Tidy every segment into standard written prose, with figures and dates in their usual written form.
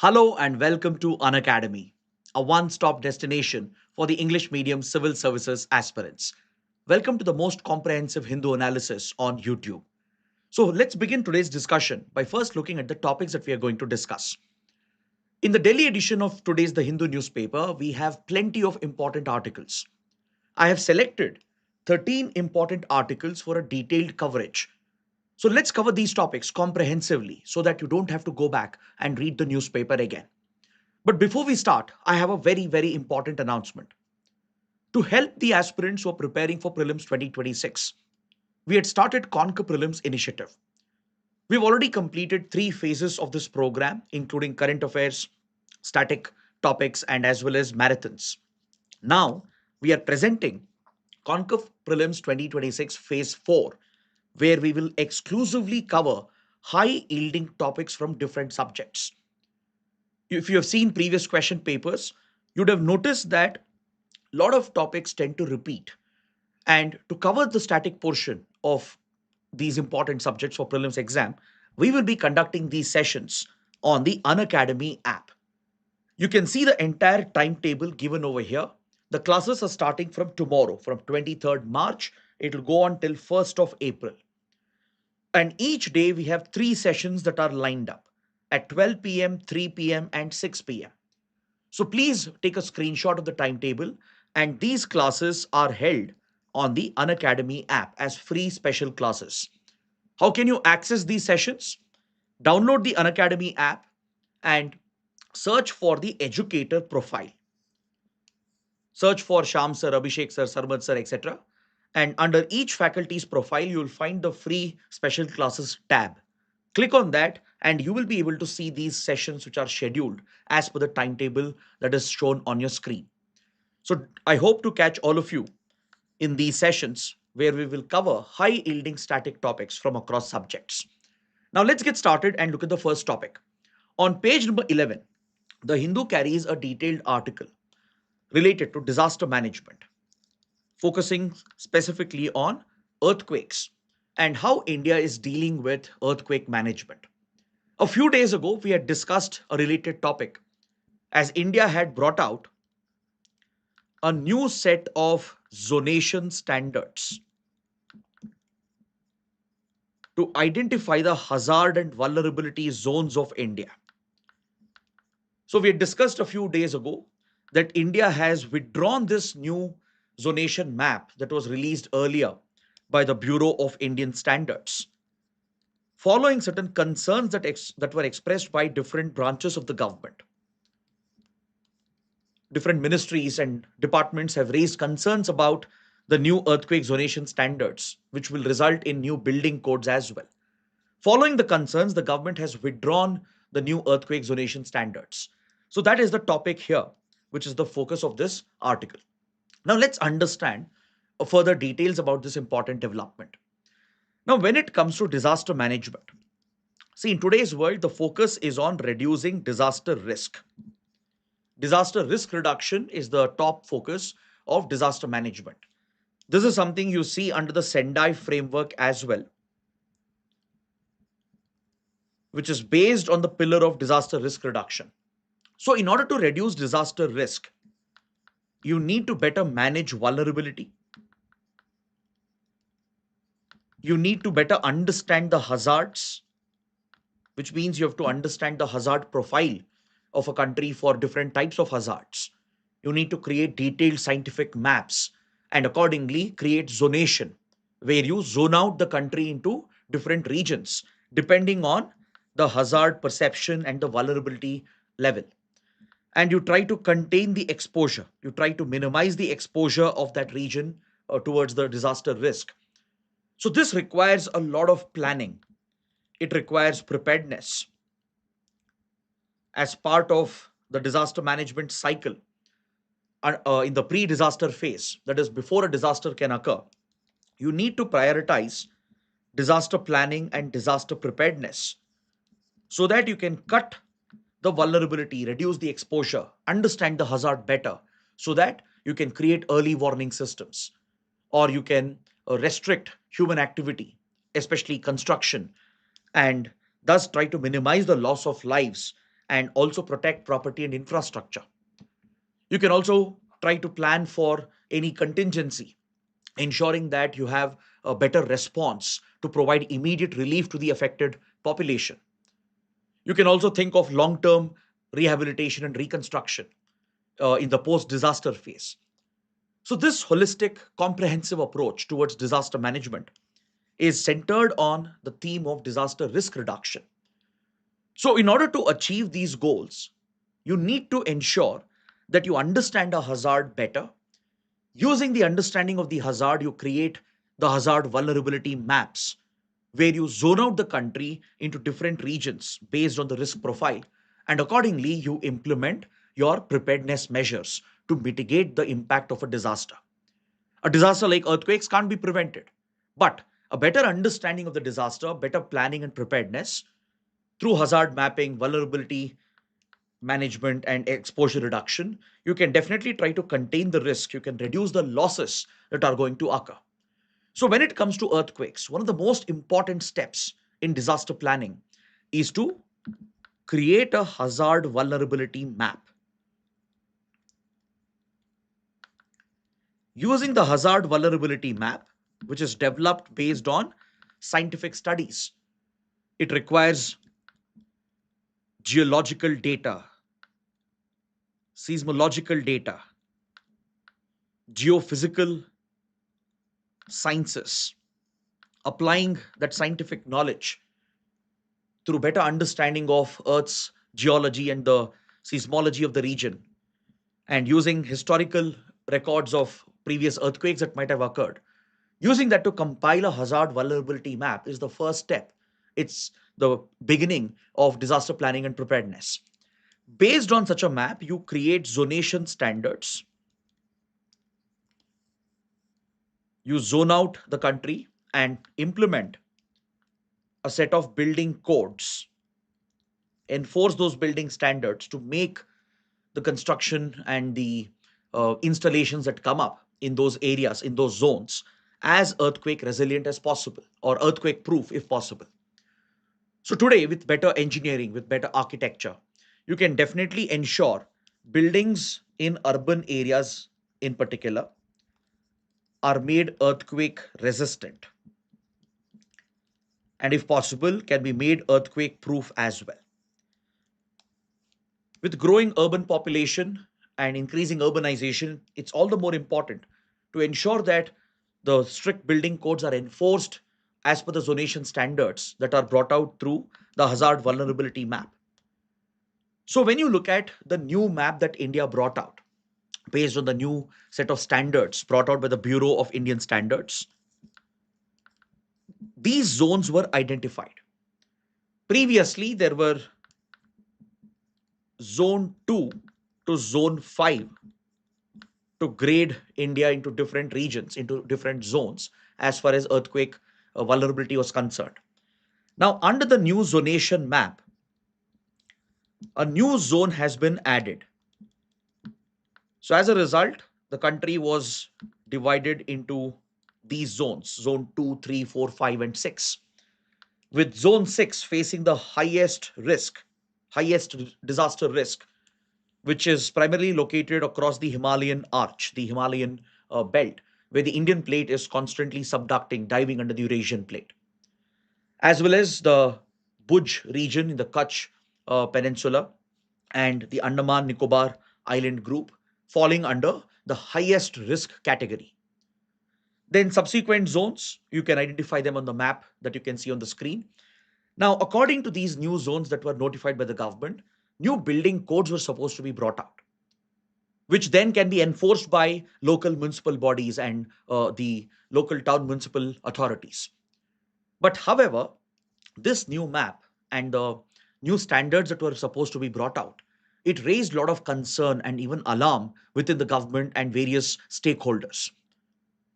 Hello and welcome to Unacademy, a one-stop destination for the English medium civil services aspirants. Welcome to the most comprehensive Hindu analysis on YouTube. So let's begin today's discussion by first looking at the topics that we are going to discuss. In the Delhi edition of today's The Hindu newspaper, we have plenty of important articles. I have selected 13 important articles for a detailed coverage. So let's cover these topics comprehensively so that you don't have to go back and read the newspaper again. But before we start, I have a very important announcement. To help the aspirants who are preparing for Prelims 2026, we had started Conquer Prelims initiative. We've already completed 3 phases of this program, including current affairs, static topics, and as well as marathons. Now, we are presenting Conquer Prelims 2026 Phase 4, where we will exclusively cover high yielding topics from different subjects. If you have seen previous question papers, you'd have noticed that a lot of topics tend to repeat. And to cover the static portion of these important subjects for prelims exam, we will be conducting these sessions on the Unacademy app. You can see the entire timetable given over here. The classes are starting from tomorrow, from 23rd March. It will go on till 1st of April. And each day we have 3 sessions that are lined up at 12 p.m., 3 p.m., and 6 p.m. So please take a screenshot of the timetable, and these classes are held on the Unacademy app as free special classes. How can you access these sessions? Download the Unacademy app and search for the educator profile. Search for Sham sir, Abhishek sir, Sarmad sir, etc. And under each faculty's profile, you will find the free special classes tab. Click on that and you will be able to see these sessions which are scheduled as per the timetable that is shown on your screen. So I hope to catch all of you in these sessions where we will cover high yielding static topics from across subjects. Now let's get started and look at the first topic. On page number 11, the Hindu carries a detailed article related to disaster management, focusing specifically on earthquakes and how India is dealing with earthquake management. A few days ago, we had discussed a related topic as India had brought out a new set of zonation standards to identify the hazard and vulnerability zones of India. So we had discussed a few days ago that India has withdrawn this new zonation map that was released earlier by the Bureau of Indian Standards, following certain concerns that were expressed by different branches of the government. Different ministries and departments have raised concerns about the new earthquake zonation standards, which will result in new building codes as well. Following the concerns, the government has withdrawn the new earthquake zonation standards. So that is the topic here, which is the focus of this article. Now let's understand further details about this important development. Now, when it comes to disaster management, see, in today's world, the focus is on reducing disaster risk. Disaster risk reduction is the top focus of disaster management. This is something you see under the Sendai framework as well, which is based on the pillar of disaster risk reduction. So, in order to reduce disaster risk, you need to better manage vulnerability. You need to better understand the hazards, which means you have to understand the hazard profile of a country for different types of hazards. You need to create detailed scientific maps and accordingly create zonation, where you zone out the country into different regions depending on the hazard perception and the vulnerability level. And you try to contain the exposure, you try to minimize the exposure of that region towards the disaster risk. So, this requires a lot of planning, it requires preparedness as part of the disaster management cycle in the pre disaster phase, that is, before a disaster can occur. You need to prioritize disaster planning and disaster preparedness so that you can cut the vulnerability, reduce the exposure, understand the hazard better, so that you can create early warning systems or you can restrict human activity, especially construction, and thus try to minimize the loss of lives and also protect property and infrastructure. You can also try to plan for any contingency, ensuring that you have a better response to provide immediate relief to the affected population. You can also think of long term rehabilitation and reconstruction in the post disaster phase. So, this holistic, comprehensive approach towards disaster management is centered on the theme of disaster risk reduction. So, in order to achieve these goals, you need to ensure that you understand a hazard better. Using the understanding of the hazard, you create the hazard vulnerability maps where you zone out the country into different regions based on the risk profile. And accordingly, you implement your preparedness measures to mitigate the impact of a disaster. A disaster like earthquakes can't be prevented, but a better understanding of the disaster, better planning and preparedness through hazard mapping, vulnerability management, and exposure reduction, you can definitely try to contain the risk. You can reduce the losses that are going to occur. So, when it comes to earthquakes, one of the most important steps in disaster planning is to create a hazard vulnerability map. Using the hazard vulnerability map, which is developed based on scientific studies, it requires geological data, seismological data, geophysical sciences, applying that scientific knowledge through better understanding of Earth's geology and the seismology of the region, and using historical records of previous earthquakes that might have occurred. Using that to compile a hazard vulnerability map is the first step. It's the beginning of disaster planning and preparedness. Based on such a map, you create zonation standards. You zone out the country and implement a set of building codes, enforce those building standards to make the construction and the installations that come up in those areas, in those zones, as earthquake resilient as possible or earthquake proof if possible. So, today, with better engineering, with better architecture, you can definitely ensure buildings in urban areas in particular are made earthquake resistant and, if possible, can be made earthquake proof as well. With growing urban population and increasing urbanization, it's all the more important to ensure that the strict building codes are enforced as per the zonation standards that are brought out through the hazard vulnerability map. So, when you look at the new map that India brought out, based on the new set of standards brought out by the Bureau of Indian Standards, these zones were identified. Previously, there were zone 2 to zone 5 to grade India into different regions, into different zones, as far as earthquake vulnerability was concerned. Now, under the new zonation map, a new zone has been added. So, as a result, the country was divided into these zones: zone 2, 3, 4, 5, and 6. With zone 6 facing the highest risk, highest disaster risk, which is primarily located across the Himalayan arch, the Himalayan belt, where the Indian plate is constantly subducting, diving under the Eurasian plate, as well as the Bhuj region in the Kutch Peninsula and the Andaman Nicobar Island group, falling under the highest risk category. Then, subsequent zones, you can identify them on the map that you can see on the screen. Now, according to these new zones that were notified by the government, new building codes were supposed to be brought out, which then can be enforced by local municipal bodies and the local town municipal authorities. But however, this new map and the new standards that were supposed to be brought out, it raised a lot of concern and even alarm within the government and various stakeholders.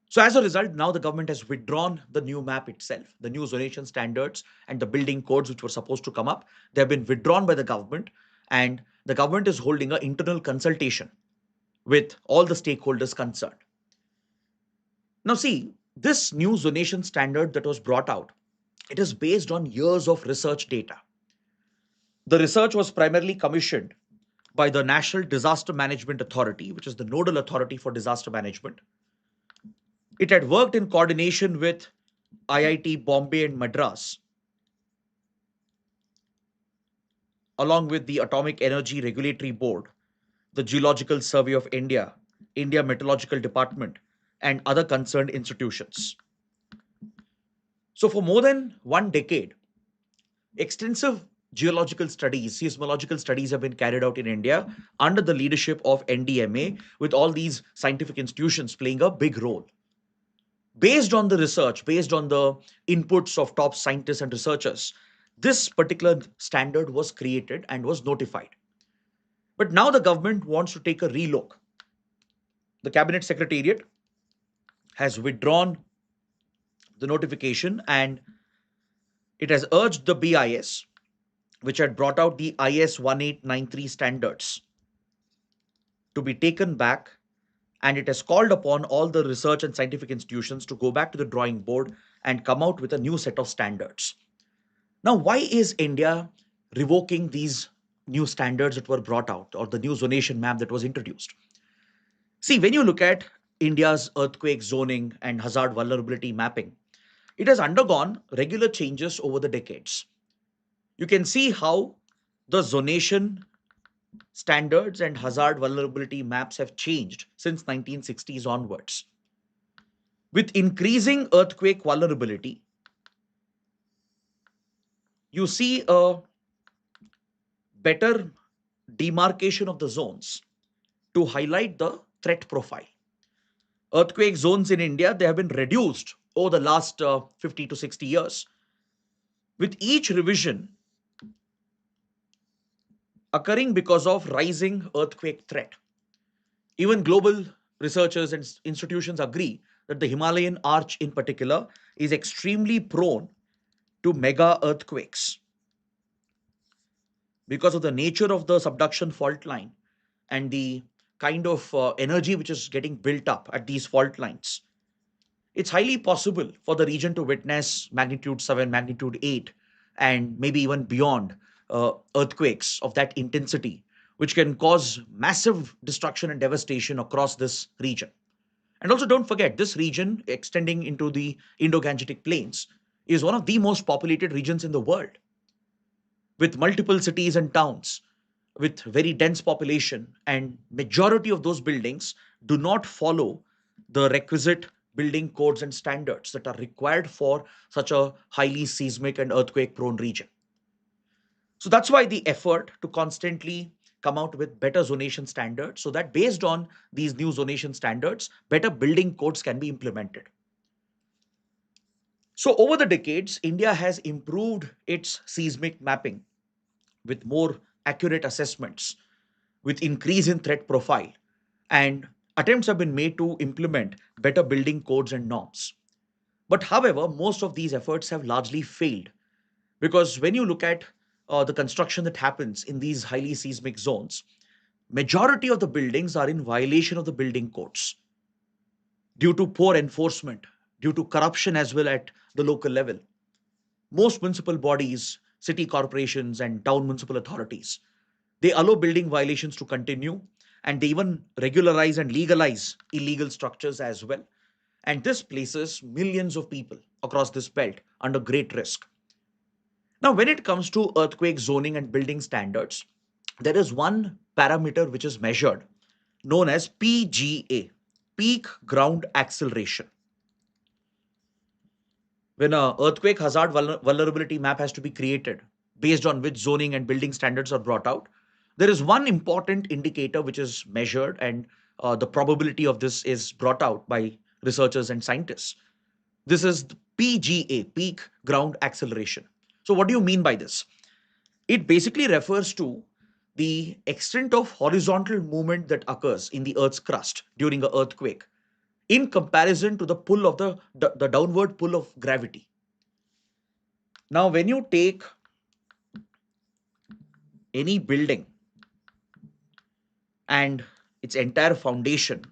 So, as a result, now the government has withdrawn the new map itself, the new zonation standards and the building codes which were supposed to come up. They have been withdrawn by the government, and the government is holding an internal consultation with all the stakeholders concerned. Now, see, this new zonation standard that was brought out, it is based on years of research data. The research was primarily commissioned by the National Disaster Management Authority, which is the nodal authority for disaster management. It had worked in coordination with IIT Bombay and Madras, along with the Atomic Energy Regulatory Board, the Geological Survey of India, India Meteorological Department, and other concerned institutions. So, for more than one decade, extensive geological studies, seismological studies have been carried out in India under the leadership of NDMA, with all these scientific institutions playing a big role. Based on the research, based on the inputs of top scientists and researchers, this particular standard was created and was notified. But now the government wants to take a relook. The Cabinet Secretariat has withdrawn the notification and it has urged the BIS, which had brought out the IS 1893 standards, to be taken back, and it has called upon all the research and scientific institutions to go back to the drawing board and come out with a new set of standards. Now, why is India revoking these new standards that were brought out, or the new zonation map that was introduced? See, when you look at India's earthquake zoning and hazard vulnerability mapping, it has undergone regular changes over the decades. You can see how the zonation standards and hazard vulnerability maps have changed since 1960s onwards. With increasing earthquake vulnerability, you see a better demarcation of the zones to highlight the threat profile. Earthquake zones in India, they have been reduced over the last 50 to 60 years. With each revision occurring because of rising earthquake threat. Even global researchers and institutions agree that the Himalayan arch in particular is extremely prone to mega earthquakes because of the nature of the subduction fault line and the kind of energy which is getting built up at these fault lines. It's highly possible for the region to witness magnitude 7, magnitude 8, and maybe even beyond earthquakes of that intensity, which can cause massive destruction and devastation across this region. And also, don't forget, this region extending into the Indo-Gangetic plains is one of the most populated regions in the world, with multiple cities and towns, with very dense population, and majority of those buildings do not follow the requisite building codes and standards that are required for such a highly seismic and earthquake prone region. So that's why the effort to constantly come out with better zonation standards, so that based on these new zonation standards, better building codes can be implemented. So over the decades, India has improved its seismic mapping with more accurate assessments, with increase in threat profile, and attempts have been made to implement better building codes and norms. But however, most of these efforts have largely failed, because when you look at the construction that happens in these highly seismic zones, majority of the buildings are in violation of the building codes due to poor enforcement, due to corruption as well at the local level. Most municipal bodies, city corporations, and town municipal authorities, they allow building violations to continue, and they even regularize and legalize illegal structures as well. And this places millions of people across this belt under great risk. Now, when it comes to earthquake zoning and building standards, there is one parameter which is measured known as PGA, peak ground acceleration. When a earthquake hazard vulnerability map has to be created based on which zoning and building standards are brought out, there is one important indicator which is measured, and the probability of this is brought out by researchers and scientists. This is the PGA, peak ground acceleration. So what do you mean by this? It basically refers to the extent of horizontal movement that occurs in the earth's crust during an earthquake in comparison to the pull of the downward pull of gravity. Now, when you take any building and its entire foundation,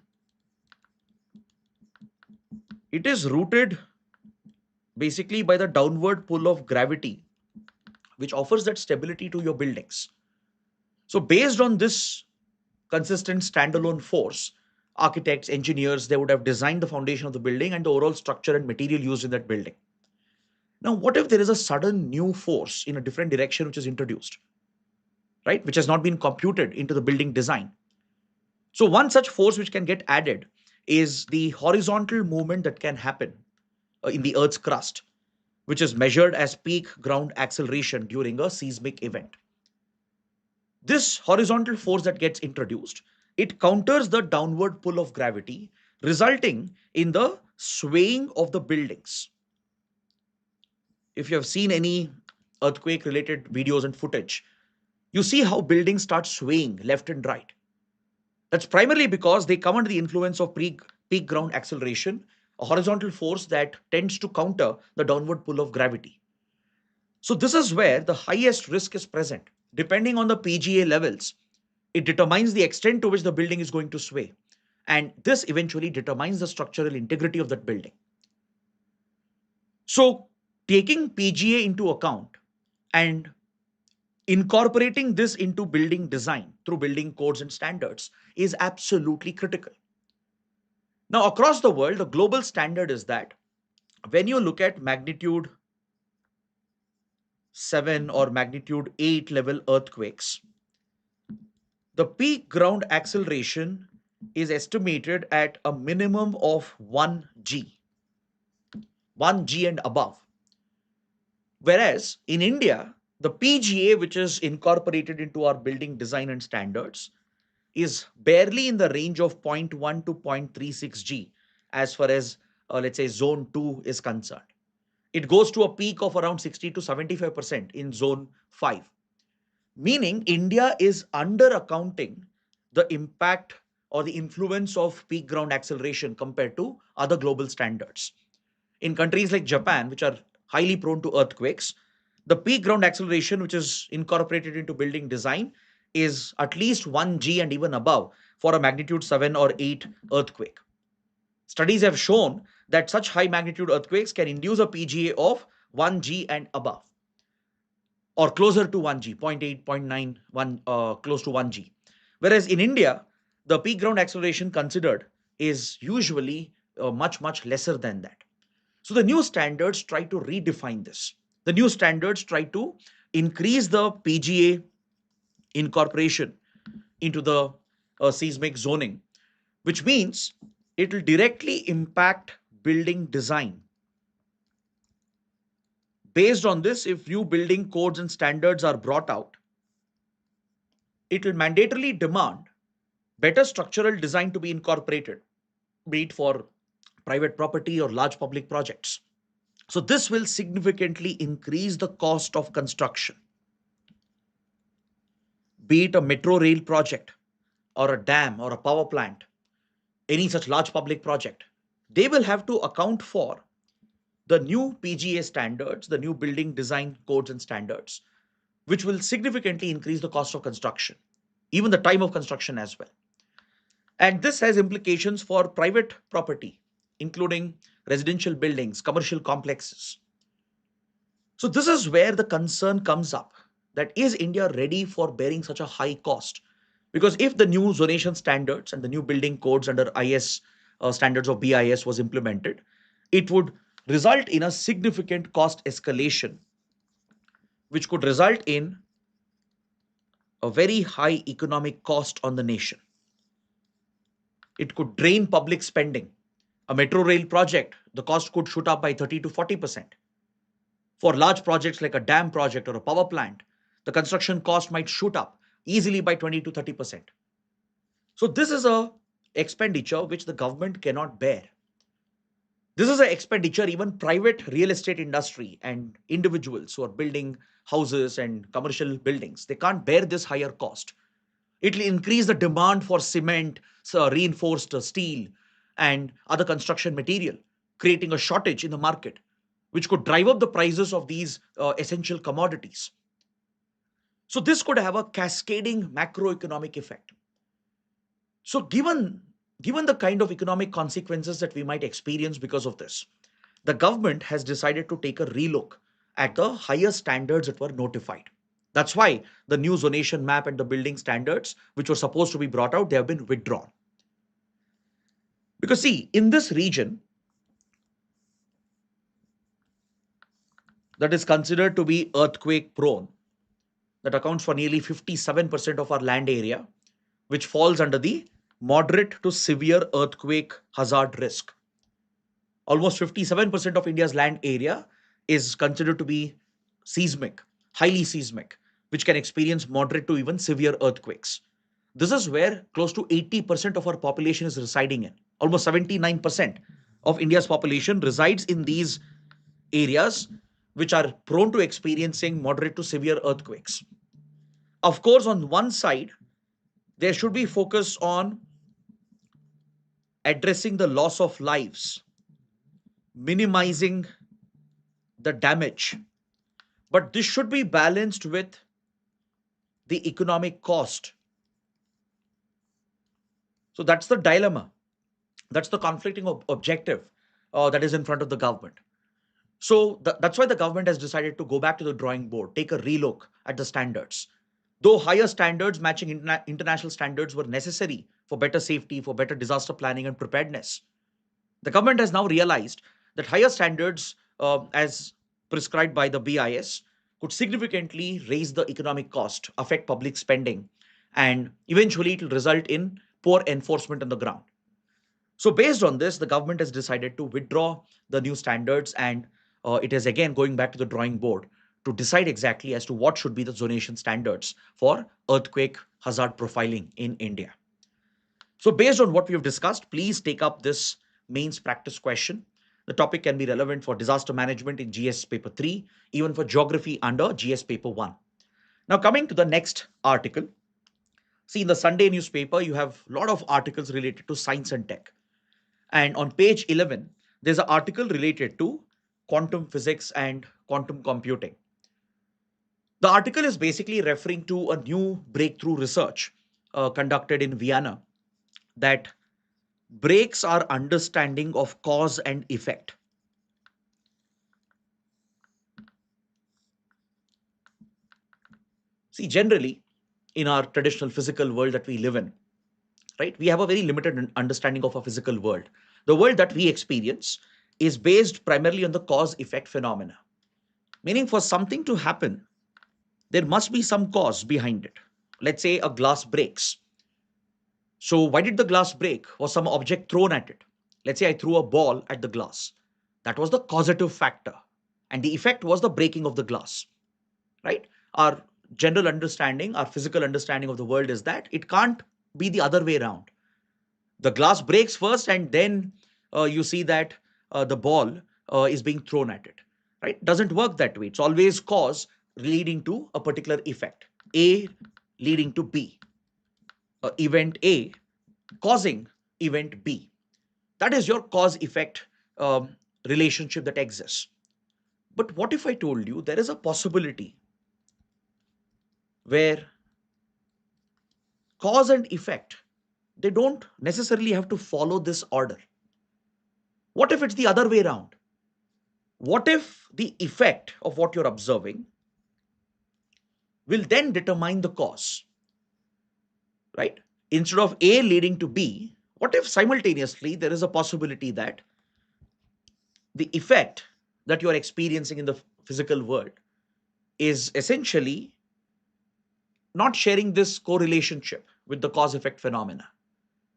it is rooted basically by the downward pull of gravity, which offers that stability to your buildings. So, based on this consistent standalone force, architects, engineers, they would have designed the foundation of the building and the overall structure and material used in that building. Now, what if there is a sudden new force in a different direction which is introduced, right? Which has not been computed into the building design. So, one such force which can get added is the horizontal movement that can happen in the Earth's crust, which is measured as peak ground acceleration during a seismic event. This horizontal force that gets introduced, it counters the downward pull of gravity, resulting in the swaying of the buildings. If you have seen any earthquake related videos and footage, you see how buildings start swaying left and right. That's primarily because they come under the influence of peak ground acceleration, a horizontal force that tends to counter the downward pull of gravity. So, this is where the highest risk is present. Depending on the PGA levels, it determines the extent to which the building is going to sway. And this eventually determines the structural integrity of that building. So, taking PGA into account and incorporating this into building design through building codes and standards is absolutely critical. Now, across the world, the global standard is that when you look at magnitude 7 or magnitude 8 level earthquakes, the peak ground acceleration is estimated at a minimum of 1 g, 1 g and above. Whereas in India, the PGA, which is incorporated into our building design and standards, is barely in the range of zero point 0.1 to 0.36 G as far as, let's say, zone 2 is concerned. It goes to a peak of around 60 to 75% in zone 5, meaning India is under accounting the impact or the influence of peak ground acceleration compared to other global standards. In countries like Japan, which are highly prone to earthquakes, the peak ground acceleration, which is incorporated into building design, is at least 1 g and even above for a magnitude 7 or 8 earthquake. Studies have shown that such high magnitude earthquakes can induce a PGA of 1 g and above, or closer to 1 g, 0.8, 0.9, 1, close to 1 g. Whereas in India, the peak ground acceleration considered is usually much lesser than that. So the new standards try to redefine this. The new standards try to increase the PGA incorporation into the seismic zoning, which means it will directly impact building design. Based on this, if new building codes and standards are brought out, it will mandatorily demand better structural design to be incorporated, be it for private property or large public projects. So, this will significantly increase the cost of construction, be it a metro rail project or a dam or a power plant, any such large public project. They will have to account for the new PGA standards, the new building design codes and standards, which will significantly increase the cost of construction, even the time of construction as well. And this has implications for private property, including residential buildings, commercial complexes. So, this is where the concern comes up, that is India ready for bearing such a high cost? Because if the new zonation standards and the new building codes under IS standards of BIS was implemented, it would result in a significant cost escalation, which could result in a very high economic cost on the nation. It could drain public spending. A metro rail project, the cost could shoot up by 30 to 40%. For large projects like a dam project or a power plant, the construction cost might shoot up easily by 20 to 30%. So this is a expenditure which the government cannot bear. This is an expenditure even private real estate industry and individuals who are building houses and commercial buildings, they can't bear this higher cost. It will increase the demand for cement, reinforced steel, and other construction material, creating a shortage in the market, which could drive up the prices of these essential commodities. So, this could have a cascading macroeconomic effect. So, given the kind of economic consequences that we might experience because of this, the government has decided to take a relook at the higher standards that were notified. That's why the new zonation map and the building standards, which were supposed to be brought out, they have been withdrawn. Because see, in this region that is considered to be earthquake prone, that accounts for nearly 57% of our land area, which falls under the moderate to severe earthquake hazard risk. Almost 57% of India's land area is considered to be seismic, highly seismic, which can experience moderate to even severe earthquakes. This is where close to 80% of our population is residing in. Almost 79% of India's population resides in these areas which are prone to experiencing moderate to severe earthquakes. Of course, on one side, there should be focus on addressing the loss of lives, minimizing the damage, but this should be balanced with the economic cost. So that's the dilemma. That's the conflicting objective that is in front of the government. So that's why the government has decided to go back to the drawing board, take a relook at the standards. Though higher standards matching international standards were necessary for better safety, for better disaster planning and preparedness, the government has now realized that higher standards, as prescribed by the BIS, could significantly raise the economic cost, affect public spending, and eventually it will result in poor enforcement on the ground. So, based on this, the government has decided to withdraw the new standards and it is again going back to the drawing board to decide exactly as to what should be the zonation standards for earthquake hazard profiling in India. So, based on what we have discussed, please take up this mains practice question. The topic can be relevant for disaster management in GS paper 3, even for geography under GS paper 1. Now, coming to the next article. See, in the Sunday newspaper, you have a lot of articles related to science and tech. And on page 11, there's an article related to quantum physics and quantum computing. The article is basically referring to a new breakthrough research conducted in Vienna that breaks our understanding of cause and effect. See, generally, in our traditional physical world that we live in, right, we have a very limited understanding of our physical world. The world that we experience is based primarily on the cause effect phenomena, meaning for something to happen, there must be some cause behind it. Let's say a glass breaks. So, why did the glass break? Was some object thrown at it? Let's say I threw a ball at the glass. That was the causative factor. And the effect was the breaking of the glass, right? Our general understanding, our physical understanding of the world is that it can't be the other way around. The glass breaks first, and then you see that the ball is being thrown at it, right? Doesn't work that way. It's always cause leading to a particular effect. A leading to B. Event A causing event B. That is your cause effect relationship that exists. But what if I told you there is a possibility where cause and effect, they don't necessarily have to follow this order? What if it's the other way around? What if the effect of what you're observing will then determine the cause, right? Instead of A leading to B, what if simultaneously there is a possibility that the effect that you're experiencing in the physical world is essentially not sharing this correlationship with the cause effect phenomena?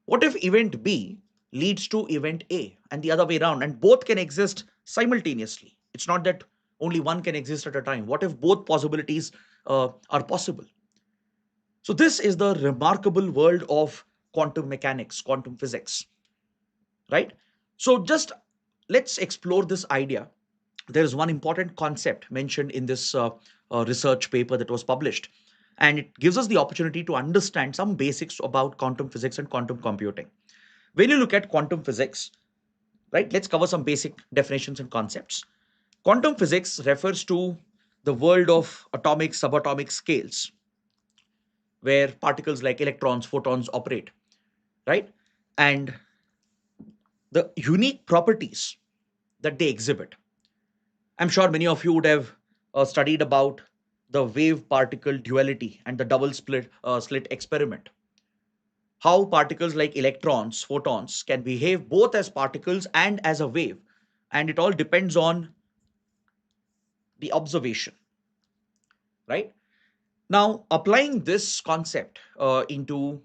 What if event B leads to event A and the other way around, and both can exist simultaneously? It's not that only one can exist at a time. What if both possibilities are possible? So, this is the remarkable world of quantum mechanics, quantum physics, right? So, just let's explore this idea. There is one important concept mentioned in this research paper that was published, and it gives us the opportunity to understand some basics about quantum physics and quantum computing. When you look at quantum physics, right, let's cover some basic definitions and concepts. Quantum physics refers to the world of atomic, subatomic scales where particles like electrons, photons operate, right? And the unique properties that they exhibit. I'm sure many of you would have studied about the wave particle duality and the double slit experiment. How particles like electrons, photons, can behave both as particles and as a wave. And it all depends on the observation, right? Now, applying this concept into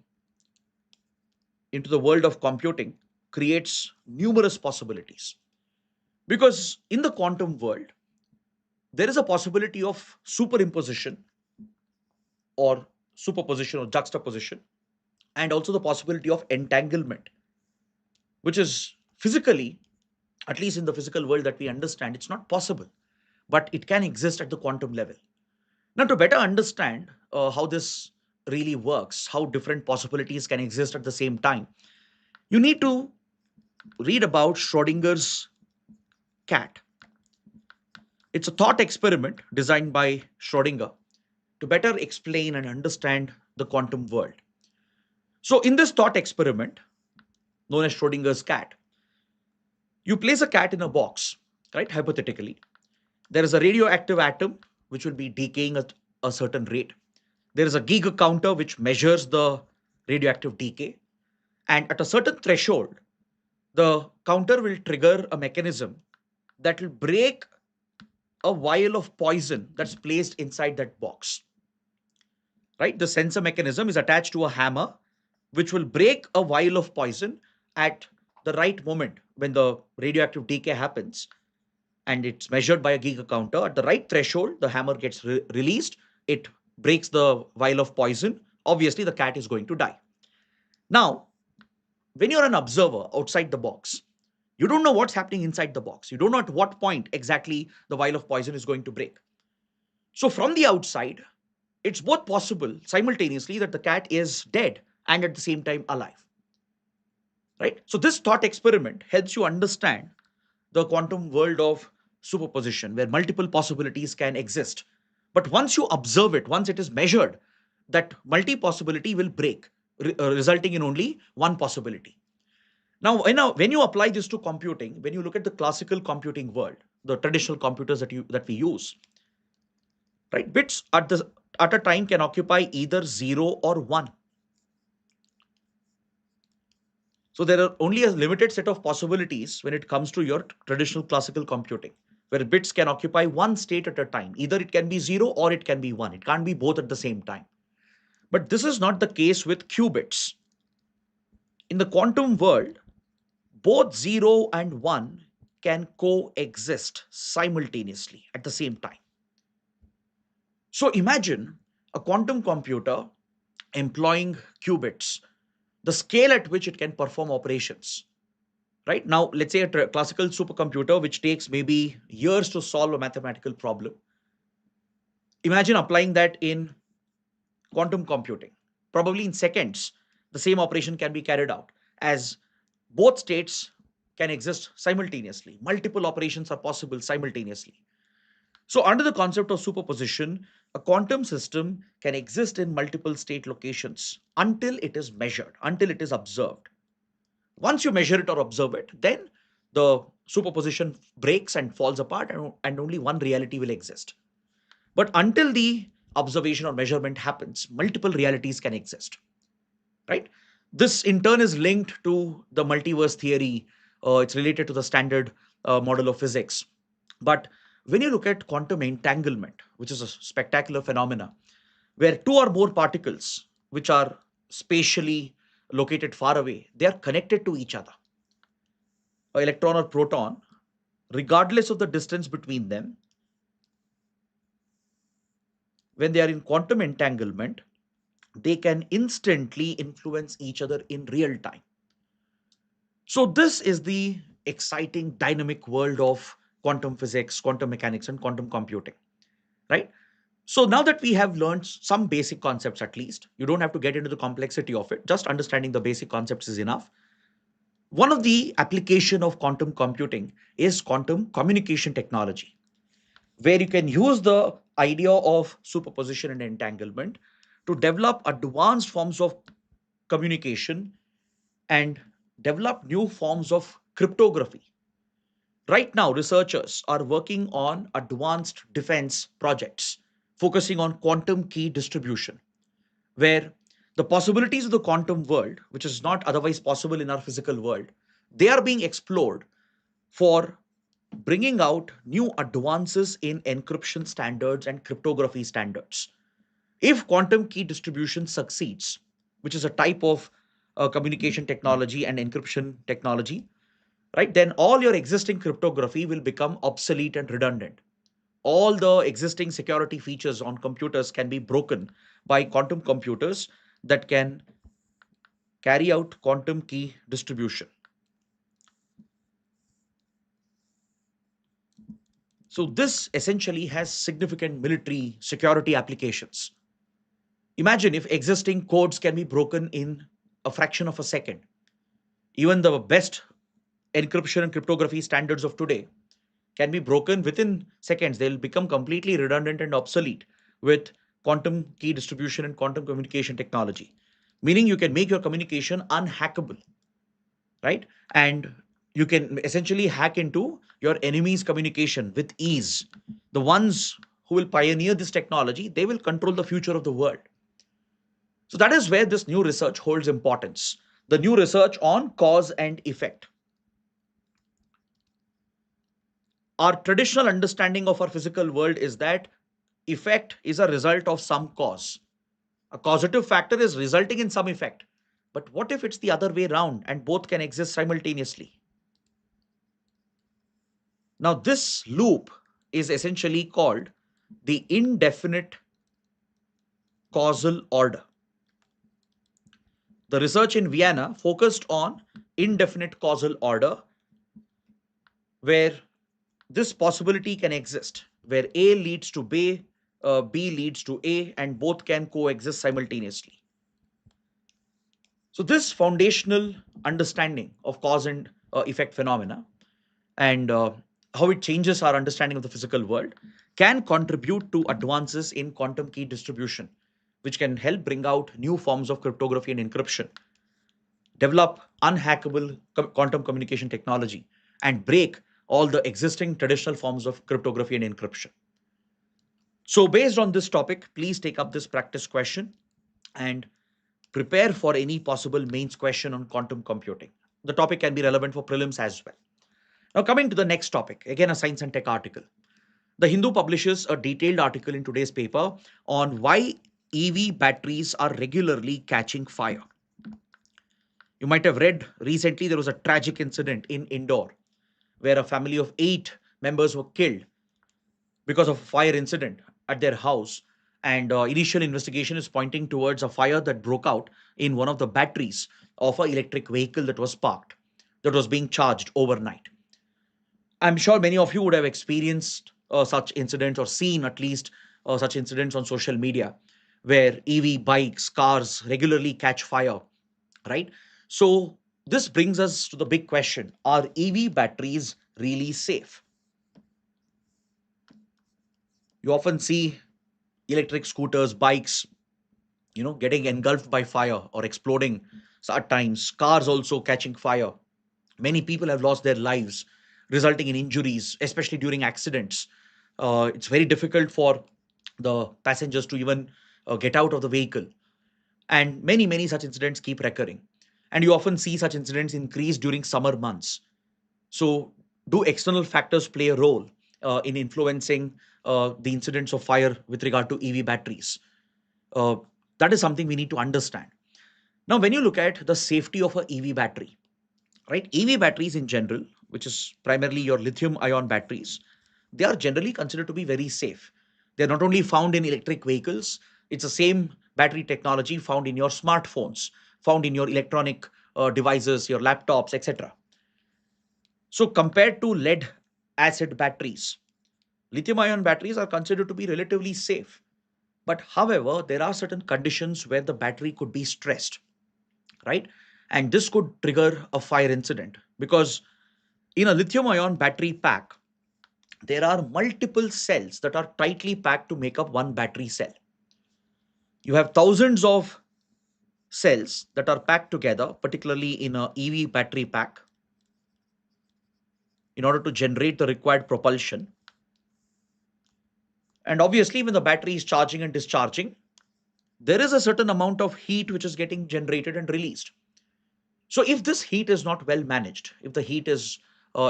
the world of computing creates numerous possibilities. Because in the quantum world, there is a possibility of superimposition or superposition or juxtaposition, and also the possibility of entanglement, which is physically, at least in the physical world that we understand, it's not possible, but it can exist at the quantum level. Now, to better understand how this really works, how different possibilities can exist at the same time, you need to read about Schrodinger's cat. It's a thought experiment designed by Schrodinger to better explain and understand the quantum world. So, in this thought experiment, known as Schrodinger's cat, you place a cat in a box, right? Hypothetically, there is a radioactive atom which will be decaying at a certain rate. There is a Geiger counter which measures the radioactive decay. And at a certain threshold, the counter will trigger a mechanism that will break a vial of poison that's placed inside that box. Right? The sensor mechanism is attached to a hammer, which will break a vial of poison at the right moment when the radioactive decay happens. And it's measured by a Geiger counter. At the right threshold, the hammer gets released. It breaks the vial of poison. Obviously, the cat is going to die. Now, when you're an observer outside the box, you don't know what's happening inside the box. You don't know at what point exactly the vial of poison is going to break. So, from the outside, it's both possible simultaneously that the cat is dead and at the same time alive. Right? So, this thought experiment helps you understand the quantum world of superposition where multiple possibilities can exist. But once you observe it, once it is measured, that multi possibility will break, resulting in only one possibility. Now, when you apply this to computing, when you look at the classical computing world, the traditional computers that we use, right, bits at a time can occupy either 0 or 1. So there are only a limited set of possibilities when it comes to your traditional classical computing, where bits can occupy one state at a time. Either it can be 0 or it can be 1. It can't be both at the same time. But this is not the case with qubits. In the quantum world, both 0 and 1 can coexist simultaneously at the same time. So imagine a quantum computer employing qubits, the scale at which it can perform operations. Right now, let's say a classical supercomputer, which takes maybe years to solve a mathematical problem. Imagine applying that in quantum computing. Probably in seconds, the same operation can be carried out, as both states can exist simultaneously. Multiple operations are possible simultaneously. So, under the concept of superposition, a quantum system can exist in multiple state locations until it is measured, until it is observed. Once you measure it or observe it, then the superposition breaks and falls apart, and only one reality will exist. But until the observation or measurement happens, multiple realities can exist, right? This in turn is linked to the multiverse theory. It's related to the standard model of physics. But when you look at quantum entanglement, which is a spectacular phenomena, where two or more particles, which are spatially located far away, they are connected to each other. An electron or proton, regardless of the distance between them, when they are in quantum entanglement, they can instantly influence each other in real time. So, this is the exciting dynamic world of quantum physics, quantum mechanics, and quantum computing, right? So, now that we have learned some basic concepts, at least, you don't have to get into the complexity of it, just understanding the basic concepts is enough. One of the application of quantum computing is quantum communication technology, where you can use the idea of superposition and entanglement to develop advanced forms of communication and develop new forms of cryptography, Right now, researchers are working on advanced defense projects focusing on quantum key distribution, where the possibilities of the quantum world, which is not otherwise possible in our physical world, they are being explored for bringing out new advances in encryption standards and cryptography standards. If quantum key distribution succeeds, which is a type of communication technology and encryption technology, right, then all your existing cryptography will become obsolete and redundant. All the existing security features on computers can be broken by quantum computers that can carry out quantum key distribution. So, this essentially has significant military security applications. Imagine if existing codes can be broken in a fraction of a second. Even the best encryption and cryptography standards of today can be broken within seconds. They'll become completely redundant and obsolete with quantum key distribution and quantum communication technology, meaning you can make your communication unhackable, right? And you can essentially hack into your enemy's communication with ease. The ones who will pioneer this technology, they will control the future of the world. So that is where this new research holds importance. The new research on cause and effect. Our traditional understanding of our physical world is that effect is a result of some cause. A causative factor is resulting in some effect. But what if it's the other way around and both can exist simultaneously? Now, this loop is essentially called the indefinite causal order. The research in Vienna focused on indefinite causal order, where this possibility can exist, where A leads to B, B leads to A, and both can coexist simultaneously. So, this foundational understanding of cause and effect phenomena and how it changes our understanding of the physical world can contribute to advances in quantum key distribution, which can help bring out new forms of cryptography and encryption, develop unhackable quantum communication technology, and break all the existing traditional forms of cryptography and encryption. So, based on this topic, please take up this practice question and prepare for any possible mains question on quantum computing. The topic can be relevant for prelims as well. Now, coming to the next topic, again a science and tech article. The Hindu publishes a detailed article in today's paper on why EV batteries are regularly catching fire. You might have read recently there was a tragic incident in Indore where a family of 8 members were killed because of a fire incident at their house. And initial investigation is pointing towards a fire that broke out in one of the batteries of an electric vehicle that was parked, that was being charged overnight. I'm sure many of you would have experienced such incidents or seen at least such incidents on social media where EV bikes, cars regularly catch fire, right? So, this brings us to the big question: are EV batteries really safe? You often see electric scooters, bikes, getting engulfed by fire or exploding. So at times, cars also catching fire. Many people have lost their lives, resulting in injuries, especially during accidents. It's very difficult for the passengers to even get out of the vehicle. And many such incidents keep recurring. And you often see such incidents increase during summer months. So, do external factors play a role in influencing the incidents of fire with regard to EV batteries? Uh, that is something we need to understand. Now, when you look at the safety of a EV battery, right? EV batteries in general, which is primarily your lithium ion batteries, they are generally considered to be very safe. They're not only found in electric vehicles, it's the same battery technology found in your smartphones, found in your electronic devices, your laptops, etc. So, compared to lead acid batteries, lithium ion batteries are considered to be relatively safe. But however, there are certain conditions where the battery could be stressed, right? And this could trigger a fire incident because in a lithium ion battery pack, there are multiple cells that are tightly packed to make up one battery cell. You have thousands of cells that are packed together, particularly in a EV battery pack. in order to generate the required propulsion. And obviously, when the battery is charging and discharging, there is a certain amount of heat which is getting generated and released. So if this heat is not well managed, if the heat is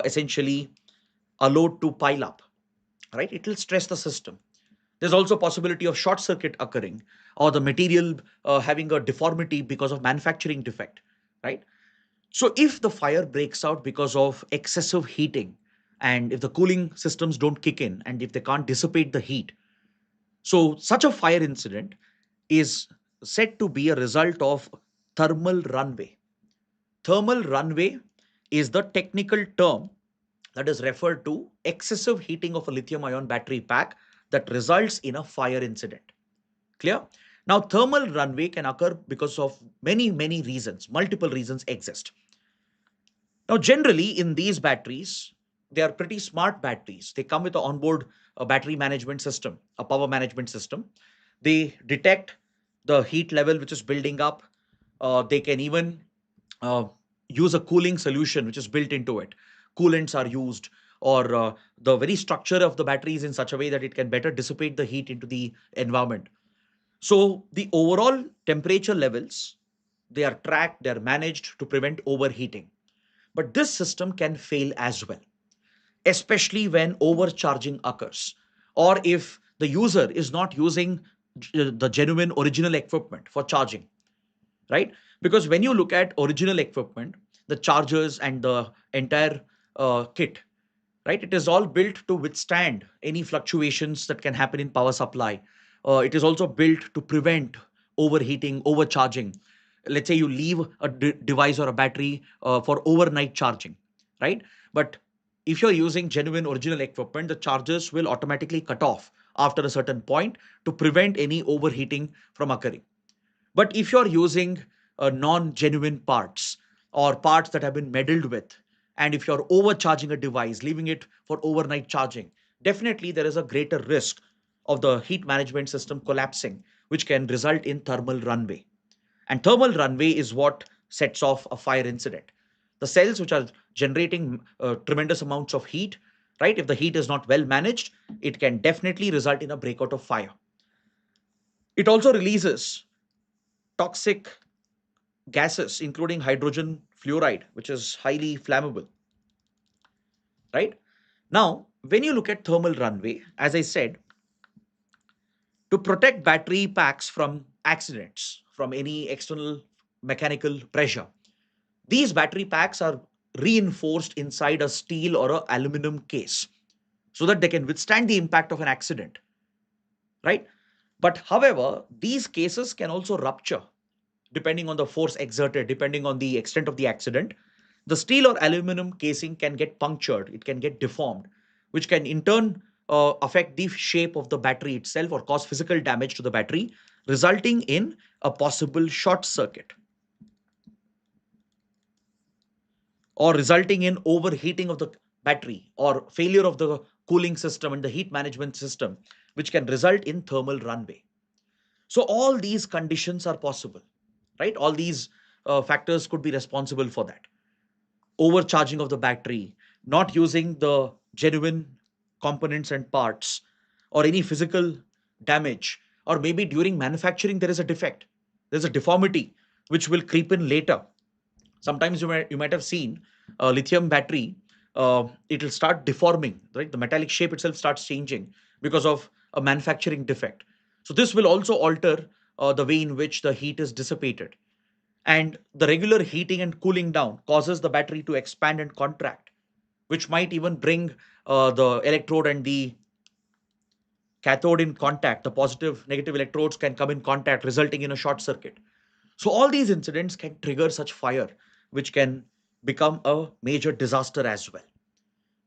essentially allowed to pile up, right, it will stress the system. There's also possibility of short circuit occurring, or the material having a deformity because of manufacturing defect, right? So if the fire breaks out because of excessive heating, and if the cooling systems don't kick in, and if they can't dissipate the heat, so such a fire incident is said to be a result of thermal runaway. Thermal runaway is the technical term that is referred to excessive heating of a lithium ion battery pack that results in a fire incident. Clear? Now, thermal runaway can occur because of many reasons. Multiple reasons exist. Now, generally, in these batteries, they are pretty smart batteries. They come with an onboard battery management system, a power management system. They detect the heat level which is building up. They can even uh, use a cooling solution which is built into it. Coolants are used, or the very structure of the battery is in such a way that it can better dissipate the heat into the environment. So the overall temperature levels, they are tracked, they are managed to prevent overheating. But this system can fail as well, especially when overcharging occurs, or if the user is not using the genuine original equipment for charging, right? Because when you look at original equipment, the chargers and the entire kit, right, it is all built to withstand any fluctuations that can happen in power supply. It is also built to prevent overheating, overcharging. Let's say you leave a device or a battery for overnight charging, right? But if you're using genuine original equipment, the chargers will automatically cut off after a certain point to prevent any overheating from occurring. But if you're using non-genuine parts, or parts that have been meddled with, and if you're overcharging a device, leaving it for overnight charging, definitely there is a greater risk of the heat management system collapsing, which can result in thermal runaway. And thermal runaway is what sets off a fire incident. The cells which are generating tremendous amounts of heat, right? If the heat is not well managed, it can definitely result in a breakout of fire. It also releases toxic gases, including hydrogen fluoride, which is highly flammable, right? Now, when you look at thermal runaway, as I said, to protect battery packs from accidents, from any external mechanical pressure, these battery packs are reinforced inside a steel or a aluminum case so that they can withstand the impact of an accident, right? But however, these cases can also rupture depending on the force exerted, depending on the extent of the accident. The steel or aluminum casing can get punctured, it can get deformed, which can in turn affect the shape of the battery itself or cause physical damage to the battery, resulting in a possible short circuit, or resulting in overheating of the battery, or failure of the cooling system and the heat management system, which can result in thermal runaway. So all these conditions are possible, right? All these factors could be responsible for that. Overcharging of the battery, not using the genuine components and parts, or any physical damage, or maybe during manufacturing there is a defect, there's a deformity which will creep in later. Sometimes you might have seen a lithium battery, it will start deforming, right? The metallic shape itself starts changing because of a manufacturing defect. So this will also alter the way in which the heat is dissipated. And the regular heating and cooling down causes the battery to expand and contract, which might even bring the electrode and the cathode in contact. The positive negative electrodes can come in contact, resulting in a short circuit. So all these incidents can trigger such fire, which can become a major disaster as well.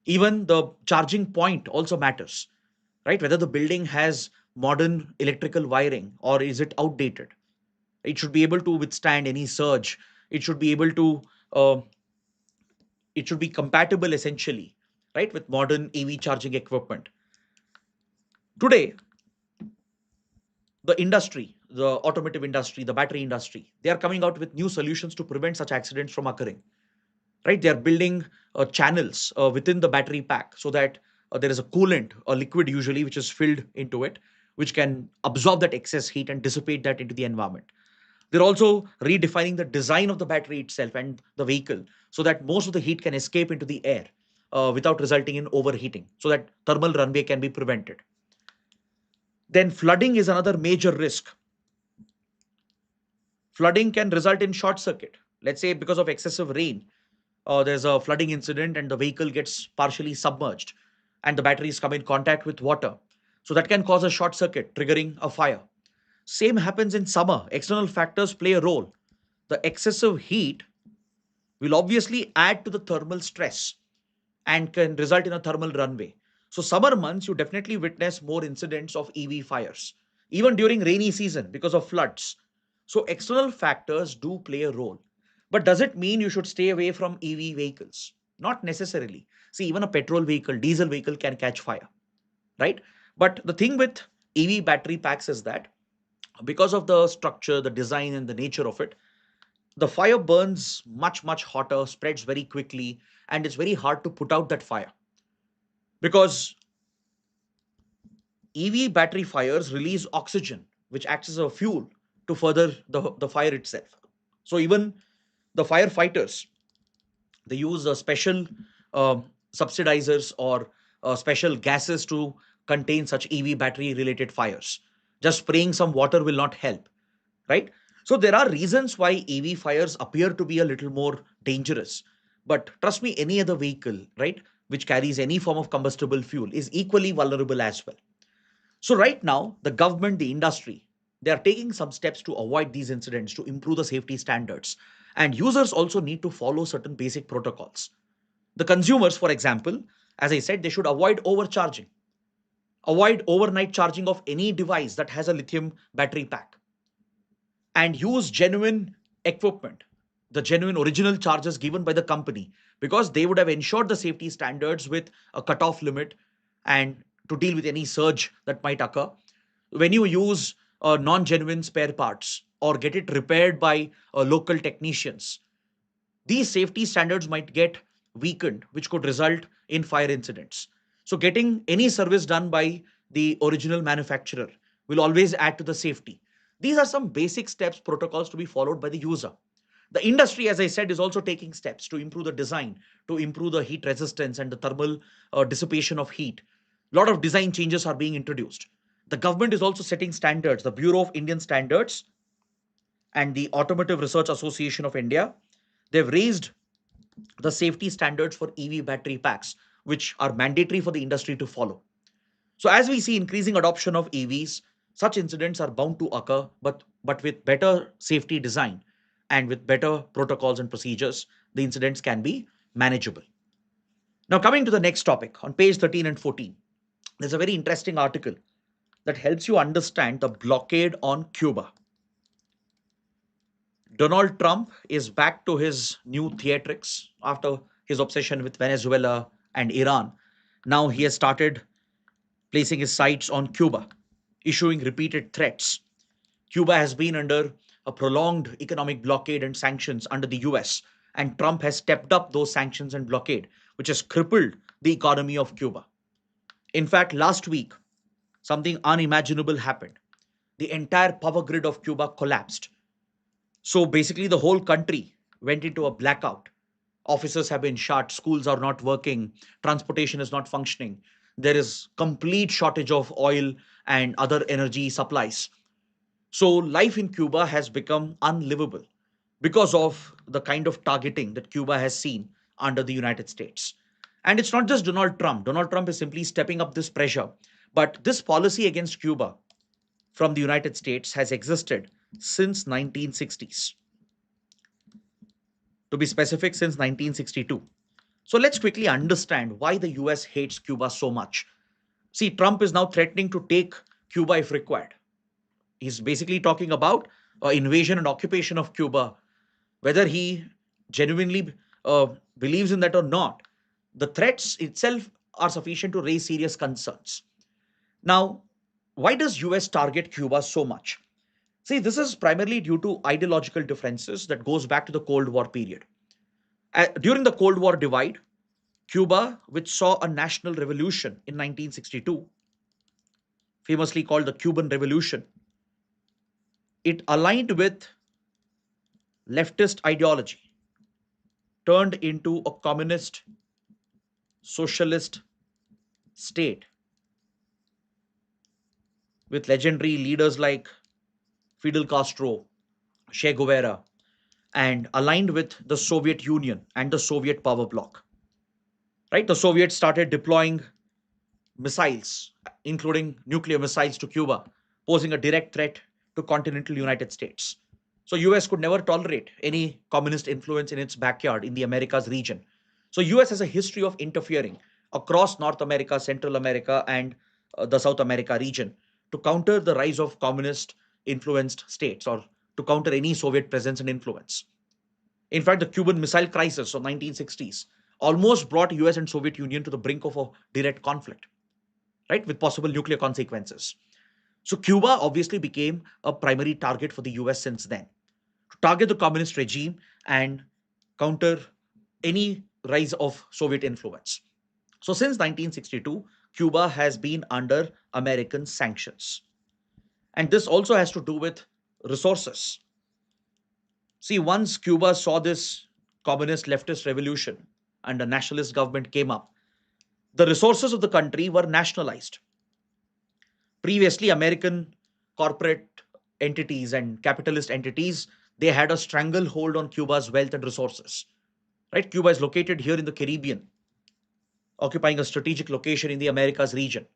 Even the charging point also matters, right? Whether the building has modern electrical wiring or is it outdated. It should be able to withstand any surge. It should be able to, uh, it should be compatible essentially, right, with modern EV charging equipment. Today, the industry, the automotive industry, the battery industry, they are coming out with new solutions to prevent such accidents from occurring. right? They are building channels within the battery pack so that there is a coolant, a liquid usually, which is filled into it, which can absorb that excess heat and dissipate that into the environment. They're also redefining the design of the battery itself and the vehicle so that most of the heat can escape into the air without resulting in overheating, so that thermal runaway can be prevented. Then flooding is another major risk. Flooding can result in short circuit. Let's say because of excessive rain, there's a flooding incident and the vehicle gets partially submerged and the batteries come in contact with water. So that can cause a short circuit, triggering a fire. Same happens in summer. External factors play a role. The excessive heat will obviously add to the thermal stress and can result in a thermal runaway. So, summer months, you definitely witness more incidents of EV fires, even during rainy season because of floods. So, external factors do play a role. But does it mean you should stay away from EV vehicles? Not necessarily. See, even a petrol vehicle, diesel vehicle can catch fire, right? But the thing with EV battery packs is that because of the structure, the design, and the nature of it, the fire burns much, much hotter, spreads very quickly, and it's very hard to put out that fire because EV battery fires release oxygen, which acts as a fuel to further the fire itself. So even the firefighters, they use special subsidizers or special gases to contain such EV battery related fires. Just spraying some water will not help, right? So there are reasons why EV fires appear to be a little more dangerous. But trust me, any other vehicle, right, which carries any form of combustible fuel is equally vulnerable as well. So right now, the government, the industry, they are taking some steps to avoid these incidents, to improve the safety standards. And users also need to follow certain basic protocols. The consumers, for example, as I said, they should avoid overcharging, avoid overnight charging of any device that has a lithium battery pack, and use genuine equipment, the genuine original charges given by the company, because they would have ensured the safety standards with a cutoff limit and to deal with any surge that might occur. When you use non genuine spare parts or get it repaired by local technicians, these safety standards might get weakened, which could result in fire incidents. So, getting any service done by the original manufacturer will always add to the safety. These are some basic steps, protocols to be followed by the user. The industry, as I said, is also taking steps to improve the design, to improve the heat resistance and the thermal dissipation of heat. A lot of design changes are being introduced. The government is also setting standards. The Bureau of Indian Standards and the Automotive Research Association of India, they've raised the safety standards for EV battery packs, which are mandatory for the industry to follow. So, as we see increasing adoption of EVs, such incidents are bound to occur, but with better safety design and with better protocols and procedures, the incidents can be manageable. Now, coming to the next topic on page 13 and 14, there's a very interesting article that helps you understand the blockade on Cuba. Donald Trump is back to his new theatrics after his obsession with Venezuela and Iran. Now he has started placing his sights on Cuba, issuing repeated threats. Cuba has been under a prolonged economic blockade and sanctions under the US, and Trump has stepped up those sanctions and blockade, which has crippled the economy of Cuba. In fact, last week, something unimaginable happened. The entire power grid of Cuba collapsed. So basically, the whole country went into a blackout. Offices have been shut, schools are not working, transportation is not functioning. There is complete shortage of oil and other energy supplies. So life in Cuba has become unlivable because of the kind of targeting that Cuba has seen under the United States. And it's not just Donald Trump. Donald Trump is simply stepping up this pressure. But this policy against Cuba from the United States has existed since 1960s. To be specific, since 1962. So let's quickly understand why the US hates Cuba so much. See, Trump is now threatening to take Cuba if required. He's basically talking about invasion and occupation of Cuba, whether he genuinely believes in that or not. The threats itself are sufficient to raise serious concerns. Now, why does US target Cuba so much? See, this is primarily due to ideological differences that goes back to the Cold War period. During the Cold War divide, Cuba, which saw a national revolution in 1962, famously called the Cuban Revolution, it aligned with leftist ideology, turned into a communist socialist state with legendary leaders like Fidel Castro, Che Guevara, and aligned with the Soviet Union and the Soviet power bloc. Right? The Soviets started deploying missiles, including nuclear missiles to Cuba, posing a direct threat to continental United States. So US could never tolerate any communist influence in its backyard in the Americas region. So US has a history of interfering across North America, Central America, and the South America region to counter the rise of communist influenced states or to counter any Soviet presence and influence. In fact, the Cuban Missile Crisis of 1960s almost brought US and Soviet Union to the brink of a direct conflict, right, with possible nuclear consequences. So Cuba obviously became a primary target for the US since then to target the communist regime and counter any rise of Soviet influence. So since 1962, Cuba has been under American sanctions. And this also has to do with resources. See, once Cuba saw this communist leftist revolution and a nationalist government came up, the resources of the country were nationalized. Previously, American corporate entities and capitalist entities, they had a stranglehold on Cuba's wealth and resources. Right? Cuba is located here in the Caribbean, occupying a strategic location in the Americas region.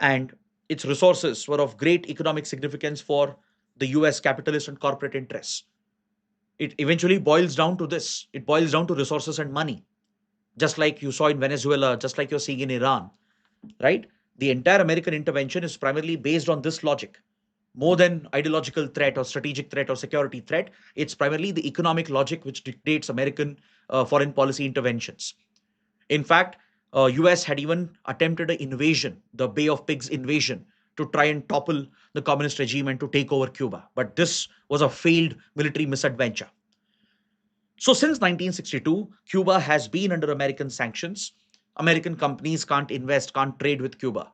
And its resources were of great economic significance for the US capitalist and corporate interests. It eventually boils down to this. It boils down to resources and money, just like you saw in Venezuela, just like you're seeing in Iran, right? The entire American intervention is primarily based on this logic. More than ideological threat or strategic threat or security threat, it's primarily the economic logic which dictates American foreign policy interventions. In fact, US had even attempted an invasion, the Bay of Pigs invasion, to try and topple the communist regime and to take over Cuba. But this was a failed military misadventure. So since 1962, Cuba has been under American sanctions. American companies can't invest, can't trade with Cuba.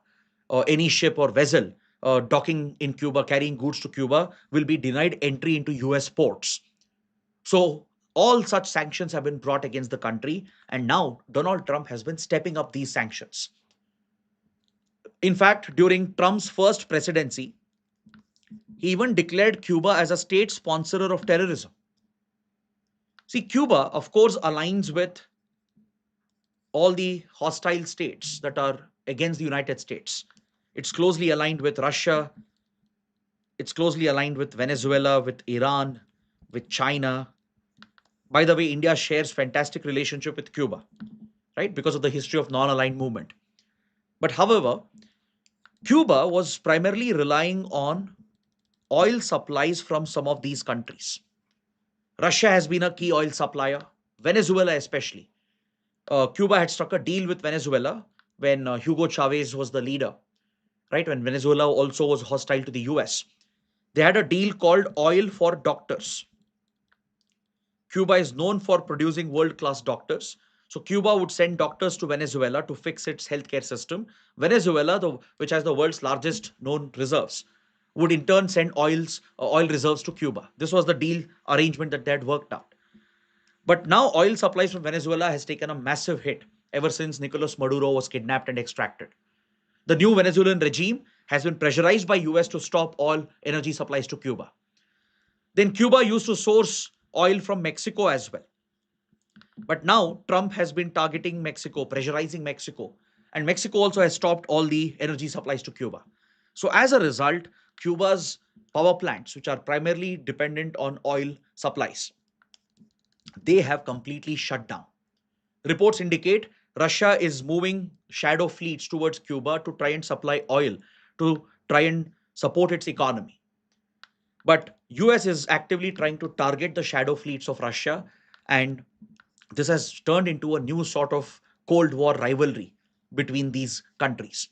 Any ship or vessel docking in Cuba, carrying goods to Cuba, will be denied entry into US ports. So all such sanctions have been brought against the country, and now Donald Trump has been stepping up these sanctions. In fact, during Trump's first presidency, he even declared Cuba as a state sponsor of terrorism. See, Cuba, of course, aligns with all the hostile states that are against the United States. It's closely aligned with Russia, it's closely aligned with Venezuela, with Iran, with China. By the way, India shares fantastic relationship with Cuba, right? Because of the history of non-aligned movement. But however, Cuba was primarily relying on oil supplies from some of these countries. Russia has been a key oil supplier, Venezuela especially. Cuba had struck a deal with Venezuela when Hugo Chavez was the leader, right? When Venezuela also was hostile to the US. They had a deal called Oil for Doctors. Cuba is known for producing world class doctors. So Cuba would send doctors to Venezuela to fix its healthcare system. Venezuela, which has the world's largest known reserves, would in turn send oil reserves to Cuba. This was the deal arrangement that they had worked out. But now oil supplies from Venezuela has taken a massive hit ever since Nicolas Maduro was kidnapped and extracted. The new Venezuelan regime has been pressurized by US to stop all energy supplies to Cuba. Then Cuba used to source oil from Mexico as well. But now Trump has been targeting Mexico, pressurizing Mexico, and Mexico also has stopped all the energy supplies to Cuba. So as a result, Cuba's power plants, which are primarily dependent on oil supplies, they have completely shut down. Reports indicate Russia is moving shadow fleets towards Cuba to try and supply oil to try and support its economy. But US is actively trying to target the shadow fleets of Russia, and this has turned into a new sort of Cold War rivalry between these countries.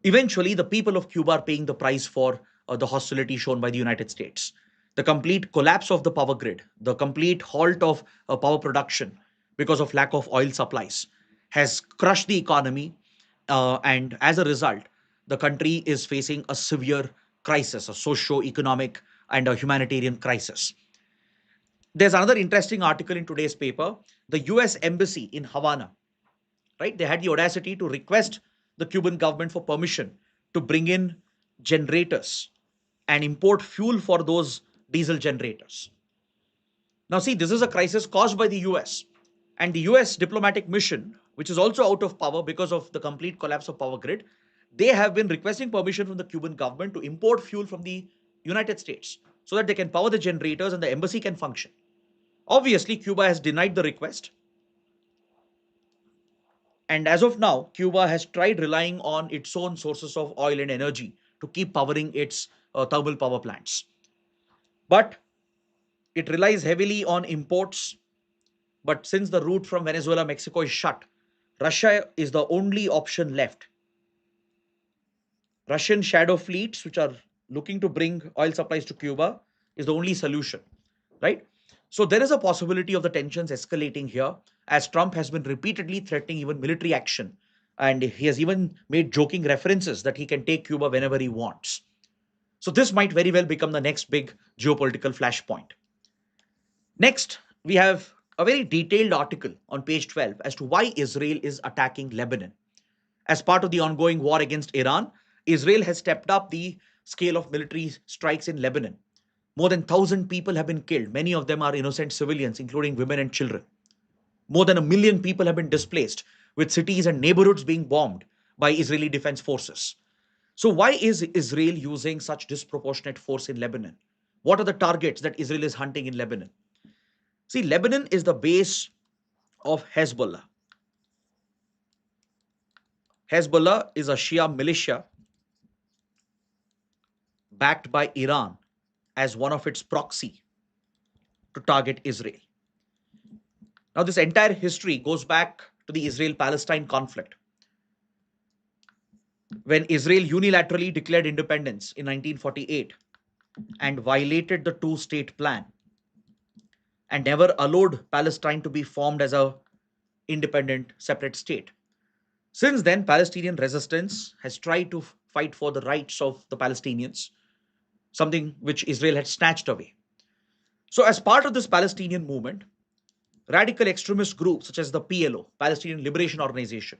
Eventually, the people of Cuba are paying the price for the hostility shown by the United States. The complete collapse of the power grid, the complete halt of power production, because of lack of oil supplies has crushed the economy. And as a result, the country is facing a severe crisis, a socio-economic and a humanitarian crisis. There's another interesting article in today's paper. The US Embassy in Havana, right? They had the audacity to request the Cuban government for permission to bring in generators and import fuel for those diesel generators. Now, see, this is a crisis caused by the US. And the US diplomatic mission, which is also out of power because of the complete collapse of power grid, they have been requesting permission from the Cuban government to import fuel from the United States so that they can power the generators and the embassy can function. Obviously, Cuba has denied the request. And as of now, Cuba has tried relying on its own sources of oil and energy to keep powering its thermal power plants. But it relies heavily on imports. But since the route from Venezuela, Mexico is shut, Russia is the only option left. Russian shadow fleets, which are looking to bring oil supplies to Cuba, is the only solution, right? So there is a possibility of the tensions escalating here, as Trump has been repeatedly threatening even military action. And he has even made joking references that he can take Cuba whenever he wants. So this might very well become the next big geopolitical flashpoint. Next, we have a very detailed article on page 12 as to why Israel is attacking Lebanon. As part of the ongoing war against Iran, Israel has stepped up the scale of military strikes in Lebanon. More than 1,000 people have been killed. Many of them are innocent civilians, including women and children. More than 1 million people have been displaced, with cities and neighborhoods being bombed by Israeli defense forces. So, why is Israel using such disproportionate force in Lebanon? What are the targets that Israel is hunting in Lebanon? See, Lebanon is the base of Hezbollah. Hezbollah is a Shia militia backed by Iran as one of its proxy to target Israel. Now, this entire history goes back to the Israel-Palestine conflict, when Israel unilaterally declared independence in 1948 and violated the two-state plan and never allowed Palestine to be formed as a independent separate state. Since then, Palestinian resistance has tried to fight for the rights of the Palestinians, something which Israel had snatched away. So, as part of this Palestinian movement, radical extremist groups such as the PLO, Palestinian Liberation Organization,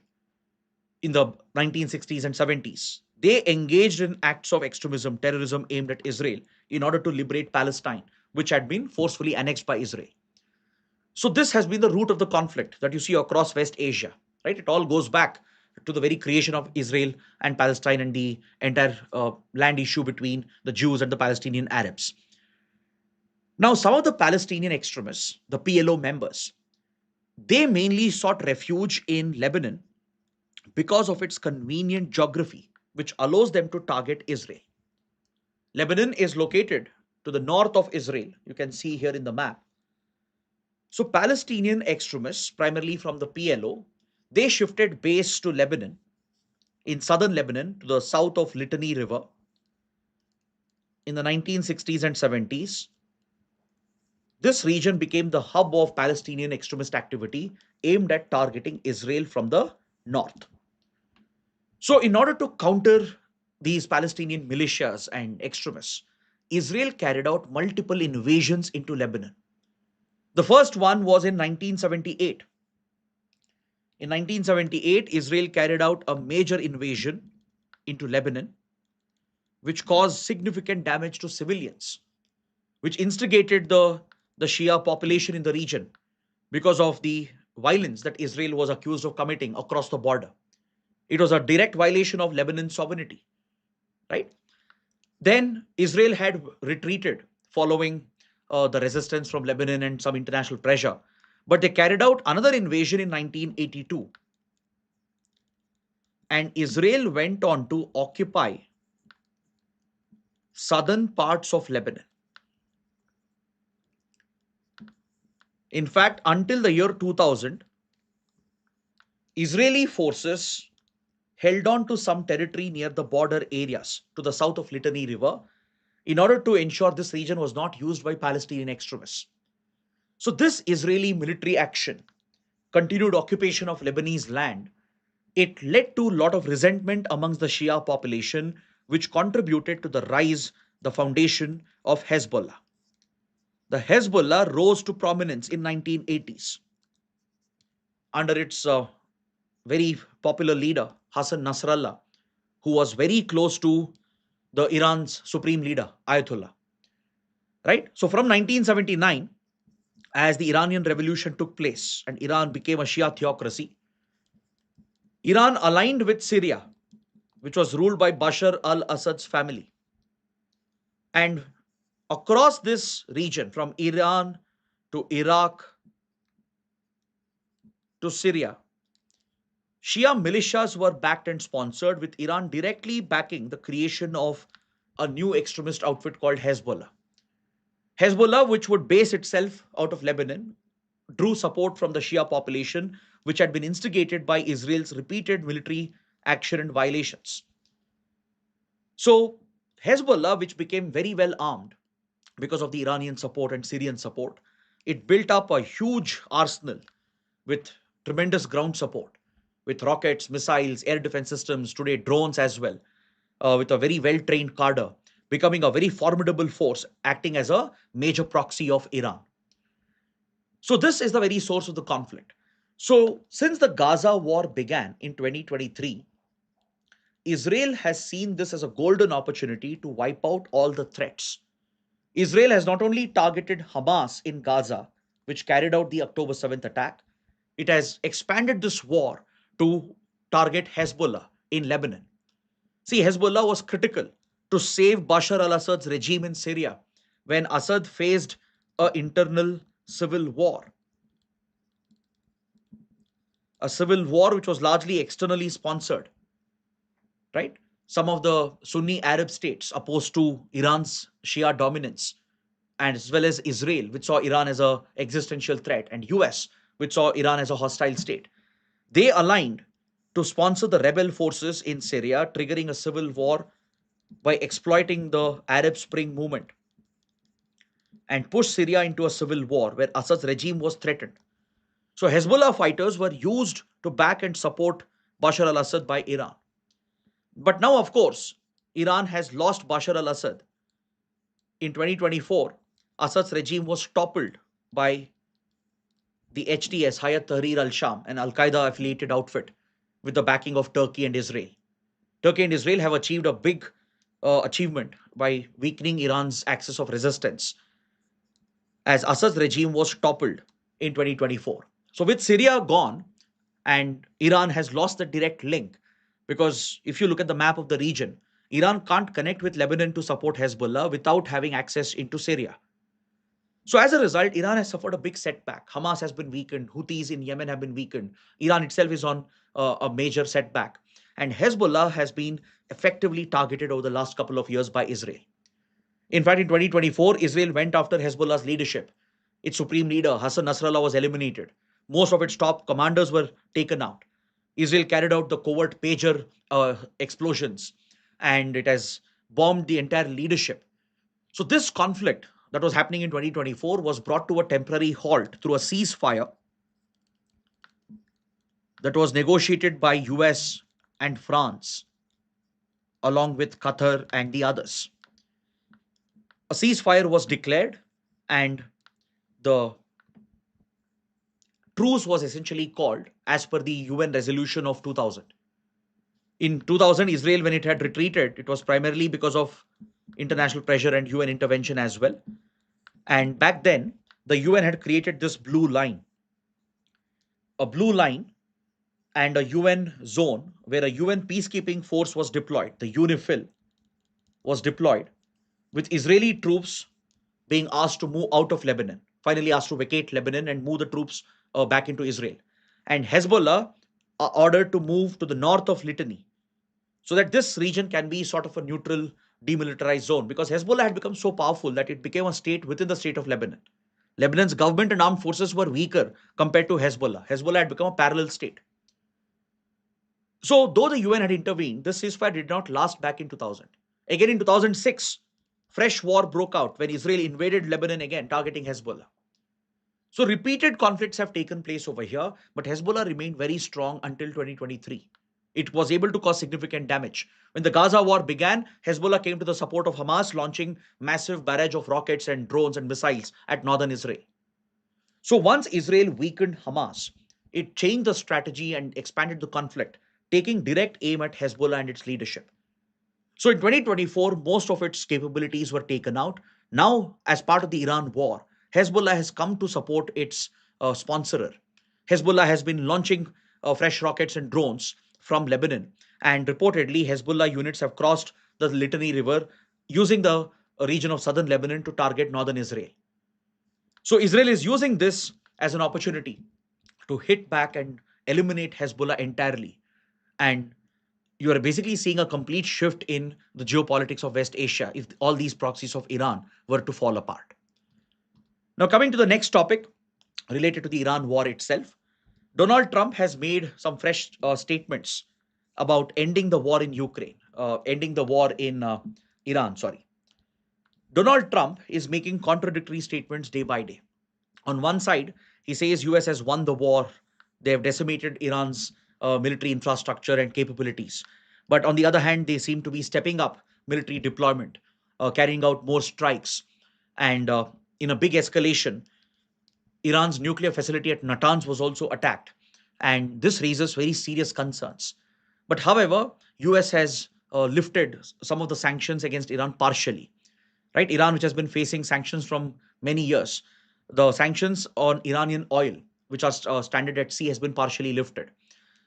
in the 1960s and 70s, they engaged in acts of extremism, terrorism aimed at Israel in order to liberate Palestine, which had been forcefully annexed by Israel. So this has been the root of the conflict that you see across West Asia, right? It all goes back to the very creation of Israel and Palestine and the entire land issue between the Jews and the Palestinian Arabs. Now, some of the Palestinian extremists, the PLO members, they mainly sought refuge in Lebanon because of its convenient geography, which allows them to target Israel. Lebanon is located to the north of Israel. You can see here in the map. So Palestinian extremists, primarily from the PLO, they shifted base to Lebanon, in southern Lebanon, to the south of Litani River in the 1960s and 70s. This region became the hub of Palestinian extremist activity aimed at targeting Israel from the north. So, in order to counter these Palestinian militias and extremists, Israel carried out multiple invasions into Lebanon. The first one was in 1978. In 1978, Israel carried out a major invasion into Lebanon, which caused significant damage to civilians, which instigated the Shia population in the region because of the violence that Israel was accused of committing across the border. It was a direct violation of Lebanon's sovereignty, right? Then Israel had retreated following the resistance from Lebanon and some international pressure. But they carried out another invasion in 1982. And Israel went on to occupy southern parts of Lebanon. In fact, until the year 2000, Israeli forces held on to some territory near the border areas to the south of Litani River in order to ensure this region was not used by Palestinian extremists. So, this Israeli military action continued occupation of Lebanese land, it led to a lot of resentment amongst the Shia population, which contributed to the rise, the foundation of Hezbollah. The Hezbollah rose to prominence in 1980s under its very popular leader Hassan Nasrallah, who was very close to the Iran's supreme leader Ayatollah. Right? So from 1979, as the Iranian Revolution took place and Iran became a Shia theocracy, Iran aligned with Syria, which was ruled by Bashar al-Assad's family. And across this region, from Iran to Iraq to Syria, Shia militias were backed and sponsored, with Iran directly backing the creation of a new extremist outfit called Hezbollah. Hezbollah, which would base itself out of Lebanon, drew support from the Shia population, which had been instigated by Israel's repeated military action and violations. So, Hezbollah, which became very well armed because of the Iranian support and Syrian support, it built up a huge arsenal with tremendous ground support, with rockets, missiles, air defense systems, today drones as well, with a very well trained cadre, becoming a very formidable force, acting as a major proxy of Iran. So, this is the very source of the conflict. So, since the Gaza war began in 2023, Israel has seen this as a golden opportunity to wipe out all the threats. Israel has not only targeted Hamas in Gaza, which carried out the October 7th attack, it has expanded this war to target Hezbollah in Lebanon. See, Hezbollah was critical to save Bashar al-Assad's regime in Syria when Assad faced an internal civil war. A civil war which was largely externally sponsored, right? Some of the Sunni Arab states opposed to Iran's Shia dominance, and as well as Israel, which saw Iran as an existential threat, and US, which saw Iran as a hostile state. They aligned to sponsor the rebel forces in Syria, triggering a civil war by exploiting the Arab Spring movement and push Syria into a civil war where Assad's regime was threatened. So Hezbollah fighters were used to back and support Bashar al-Assad by Iran. But now, of course, Iran has lost Bashar al-Assad. In 2024, Assad's regime was toppled by the HTS, Hayat Tahrir al-Sham, an Al-Qaeda affiliated outfit with the backing of Turkey and Israel. Turkey and Israel have achieved a big achievement by weakening Iran's axis of resistance as Assad's regime was toppled in 2024. So with Syria gone and Iran has lost the direct link, because if you look at the map of the region, Iran can't connect with Lebanon to support Hezbollah without having access into Syria. So as a result, Iran has suffered a big setback. Hamas has been weakened. Houthis in Yemen have been weakened. Iran itself is on a major setback. And Hezbollah has been effectively targeted over the last couple of years by Israel. In fact, in 2024, Israel went after Hezbollah's leadership. Its supreme leader, Hassan Nasrallah, was eliminated. Most of its top commanders were taken out. Israel carried out the covert pager explosions, and it has bombed the entire leadership. So this conflict that was happening in 2024 was brought to a temporary halt through a ceasefire that was negotiated by US and France along with Qatar and the others. A ceasefire was declared and the truce was essentially called as per the UN resolution of 2000. In 2000, Israel, when it had retreated, it was primarily because of international pressure and UN intervention as well. And back then, the UN had created this a blue line and a UN zone where a UN peacekeeping force was deployed. The UNIFIL was deployed with Israeli troops being asked to move out of Lebanon, finally asked to vacate Lebanon and move the troops back into Israel. And Hezbollah are ordered to move to the north of Litany so that this region can be sort of a neutral, demilitarized zone, because Hezbollah had become so powerful that it became a state within the state of Lebanon. Lebanon's government and armed forces were weaker compared to Hezbollah. Hezbollah had become a parallel state. So, though the UN had intervened, this ceasefire did not last back in 2000. Again, in 2006, fresh war broke out when Israel invaded Lebanon again, targeting Hezbollah. So repeated conflicts have taken place over here, but Hezbollah remained very strong until 2023. It was able to cause significant damage. When the Gaza war began, Hezbollah came to the support of Hamas, launching massive barrage of rockets and drones and missiles at northern Israel. So once Israel weakened Hamas, it changed the strategy and expanded the conflict, taking direct aim at Hezbollah and its leadership. So in 2024, most of its capabilities were taken out. Now, as part of the Iran war, Hezbollah has come to support its sponsorer. Hezbollah has been launching fresh rockets and drones from Lebanon, and reportedly, Hezbollah units have crossed the Litani River using the region of southern Lebanon to target northern Israel. So Israel is using this as an opportunity to hit back and eliminate Hezbollah entirely. And you are basically seeing a complete shift in the geopolitics of West Asia if all these proxies of Iran were to fall apart. Now, coming to the next topic related to the Iran war itself, Donald Trump has made some fresh statements about ending the war in Ukraine, ending the war in Iran. Sorry. Donald Trump is making contradictory statements day by day. On one side, he says US has won the war. They have decimated Iran's military infrastructure and capabilities. But on the other hand, they seem to be stepping up military deployment, carrying out more strikes. And in a big escalation, Iran's nuclear facility at Natanz was also attacked. And this raises very serious concerns. But however, US has lifted some of the sanctions against Iran partially, right? Iran, which has been facing sanctions from many years, the sanctions on Iranian oil, which are stranded at sea, has been partially lifted.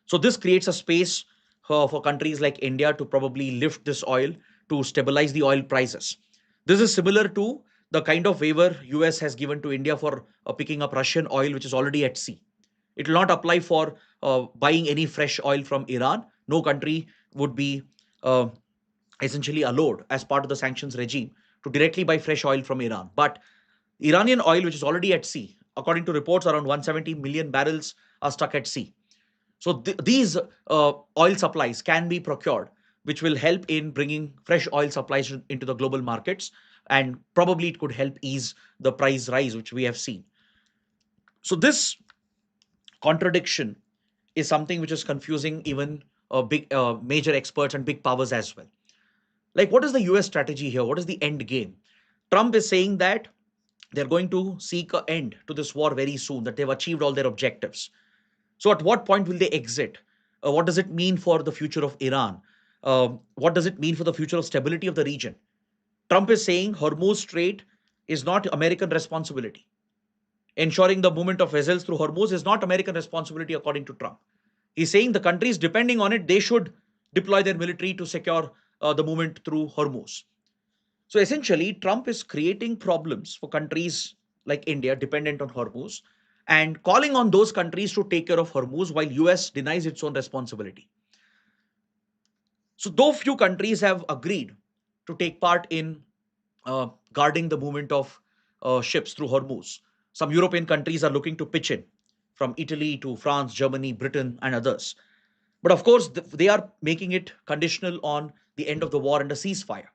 So this creates a space for countries like India to probably lift this oil to stabilize the oil prices. This is similar to the kind of waiver US has given to India for picking up Russian oil, which is already at sea. It will not apply for buying any fresh oil from Iran. No country would be uh, essentially allowed as part of the sanctions regime to directly buy fresh oil from Iran. But Iranian oil, which is already at sea, according to reports, around 170 million barrels are stuck at sea. So these oil supplies can be procured, which will help in bringing fresh oil supplies into the global markets, and probably it could help ease the price rise which we have seen. So this contradiction is something which is confusing even big major experts and big powers as well. Like, what is the US strategy here? What is the end game? Trump is saying that they're going to seek an end to this war very soon, that they've achieved all their objectives. So, at what point will they exit? What does it mean for the future of Iran? What does it mean for the future of stability of the region? Trump is saying Hormuz Strait is not American responsibility. Ensuring the movement of vessels through Hormuz is not American responsibility, according to Trump. He's saying the countries depending on it, they should deploy their military to secure the movement through Hormuz. So essentially, Trump is creating problems for countries like India dependent on Hormuz and calling on those countries to take care of Hormuz while US denies its own responsibility. So though few countries have agreed to take part in guarding the movement of ships through Hormuz, some European countries are looking to pitch in, from Italy to France, Germany, Britain, and others. But of course, they are making it conditional on the end of the war and a ceasefire.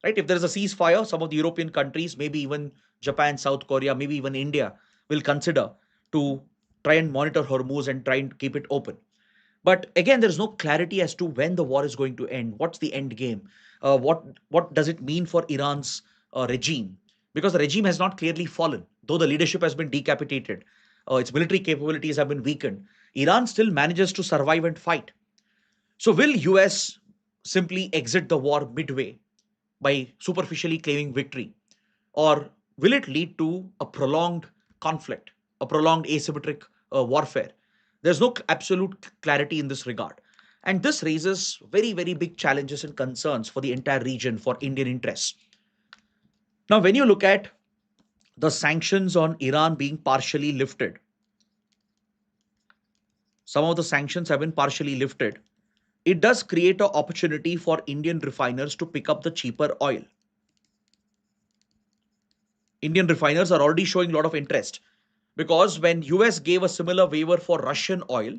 Right? If there is a ceasefire, some of the European countries, maybe even Japan, South Korea, maybe even India, will consider to try and monitor Hormuz and try and keep it open. But again, there is no clarity as to when the war is going to end. What's the end game? What does it mean for Iran's regime? Because the regime has not clearly fallen, though the leadership has been decapitated, its military capabilities have been weakened. Iran still manages to survive and fight. So will US simply exit the war midway by superficially claiming victory? Or will it lead to a prolonged conflict, a prolonged asymmetric warfare? There's no absolute clarity in this regard. And this raises very, very big challenges and concerns for the entire region, for Indian interests. Now, when you look at the sanctions on Iran being partially lifted, some of the sanctions have been partially lifted. It does create an opportunity for Indian refiners to pick up the cheaper oil. Indian refiners are already showing a lot of interest because when US gave a similar waiver for Russian oil,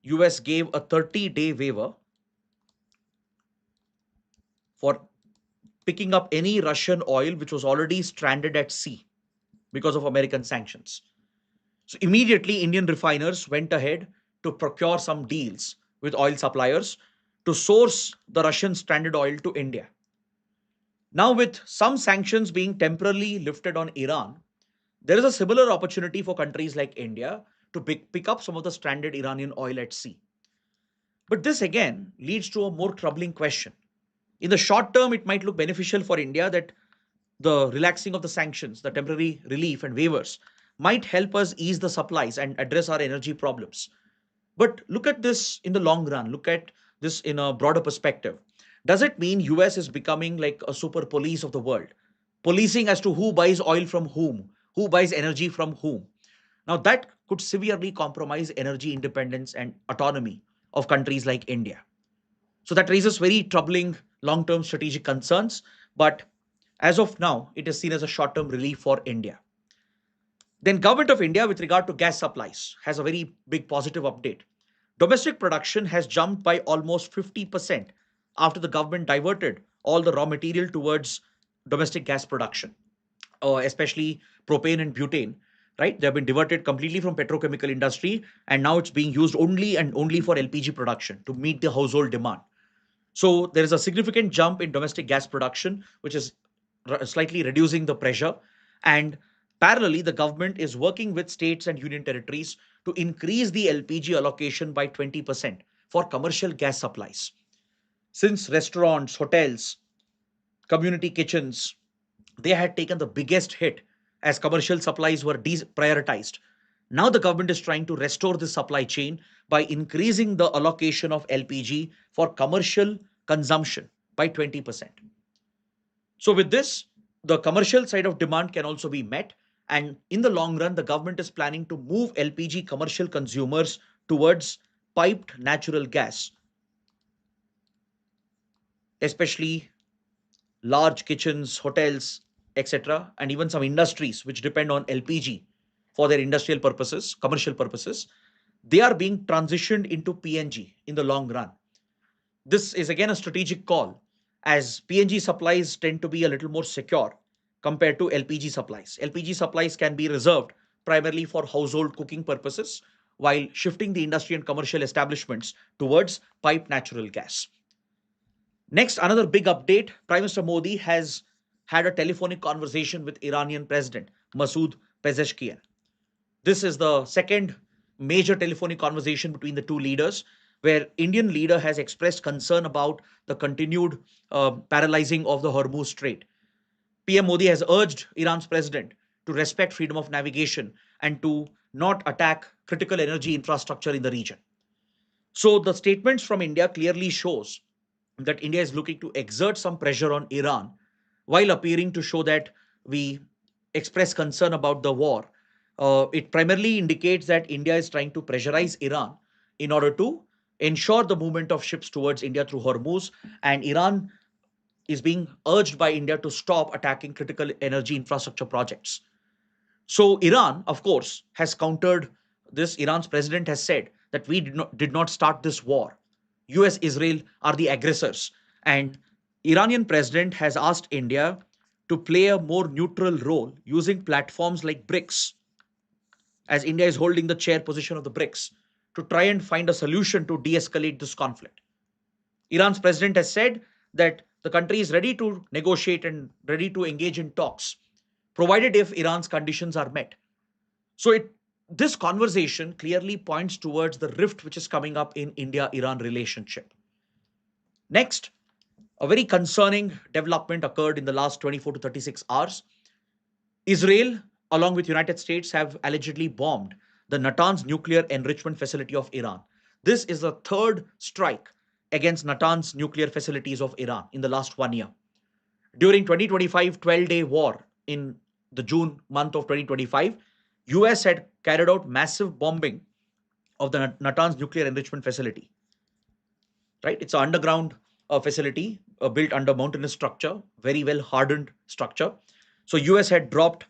US gave a 30-day waiver for picking up any Russian oil which was already stranded at sea because of American sanctions. So immediately, Indian refiners went ahead to procure some deals with oil suppliers to source the Russian stranded oil to India. Now, with some sanctions being temporarily lifted on Iran, there is a similar opportunity for countries like India to pick up some of the stranded Iranian oil at sea. But this again leads to a more troubling question. In the short term, it might look beneficial for India that the relaxing of the sanctions, the temporary relief and waivers might help us ease the supplies and address our energy problems. But look at this in the long run. Look at this in a broader perspective. Does it mean US is becoming like a super police of the world, policing as to who buys oil from whom, who buys energy from whom? Now that could severely compromise energy independence and autonomy of countries like India. So that raises very troubling long-term strategic concerns. But as of now, it is seen as a short-term relief for India. Then Government of India with regard to gas supplies has a very big positive update. Domestic production has jumped by almost 50% after the government diverted all the raw material towards domestic gas production, especially propane and butane. Right, they have been diverted completely from petrochemical industry, and now it's being used only and only for LPG production to meet the household demand. So there is a significant jump in domestic gas production, which is slightly reducing the pressure. And parallelly, the government is working with states and union territories to increase the LPG allocation by 20% for commercial gas supplies. Since restaurants, hotels, community kitchens, they had taken the biggest hit as commercial supplies were prioritized. Now the government is trying to restore the supply chain by increasing the allocation of LPG for commercial consumption by 20%. So with this, the commercial side of demand can also be met. And in the long run, the government is planning to move LPG commercial consumers towards piped natural gas, especially large kitchens, hotels, etc., and even some industries which depend on LPG for their industrial purposes, commercial purposes, they are being transitioned into PNG in the long run. This is again a strategic call as PNG supplies tend to be a little more secure compared to LPG supplies. LPG supplies can be reserved primarily for household cooking purposes while shifting the industry and commercial establishments towards piped natural gas. Next, another big update. Prime Minister Modi has had a telephonic conversation with Iranian President Masoud Pezeshkian. This is the second major telephonic conversation between the two leaders, where Indian leader has expressed concern about the continued paralyzing of the Hormuz Strait. PM Modi has urged Iran's president to respect freedom of navigation and to not attack critical energy infrastructure in the region. So the statements from India clearly shows that India is looking to exert some pressure on Iran while appearing to show that we express concern about the war. It primarily indicates that India is trying to pressurize Iran in order to ensure the movement of ships towards India through Hormuz, and Iran is being urged by India to stop attacking critical energy infrastructure projects. So Iran, of course, has countered this. Iran's president has said that we did not start this war. US, Israel are the aggressors. And Iranian president has asked India to play a more neutral role using platforms like BRICS, as India is holding the chair position of the BRICS, to try and find a solution to de-escalate this conflict. Iran's president has said that the country is ready to negotiate and ready to engage in talks, provided if Iran's conditions are met. So this conversation clearly points towards the rift which is coming up in India-Iran relationship. Next, a very concerning development occurred in the last 24 to 36 hours. Israel, along with United States, have allegedly bombed the Natanz nuclear enrichment facility of Iran. This is the third strike against Natanz nuclear facilities of Iran in the last 1 year. During 2025 12-day war in the June month of 2025, US had carried out massive bombing of the Natanz nuclear enrichment facility. Right, it's an underground facility built under mountainous structure, very well hardened structure. So US had dropped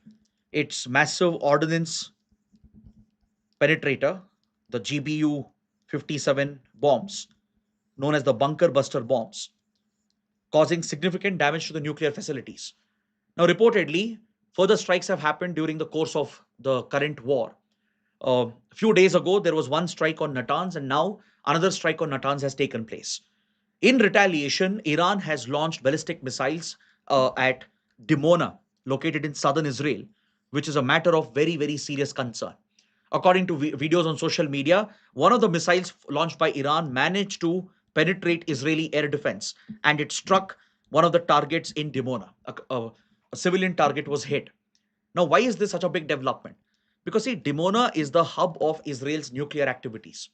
its massive ordnance penetrator, the GBU 57 bombs, known as the bunker buster bombs. causing significant damage to the nuclear facilities. Now, reportedly, further strikes have happened during the course of the current war. A few days ago, there was one strike on Natanz, and now another strike on Natanz has taken place. In retaliation, Iran has launched ballistic missiles at Dimona, located in southern Israel, which is a matter of very, very serious concern. According to videos on social media, one of the missiles launched by Iran managed to penetrate Israeli air defense, and it struck one of the targets in Dimona. A civilian target was hit. Now, why is this such a big development? Because see, Dimona is the hub of Israel's nuclear activities.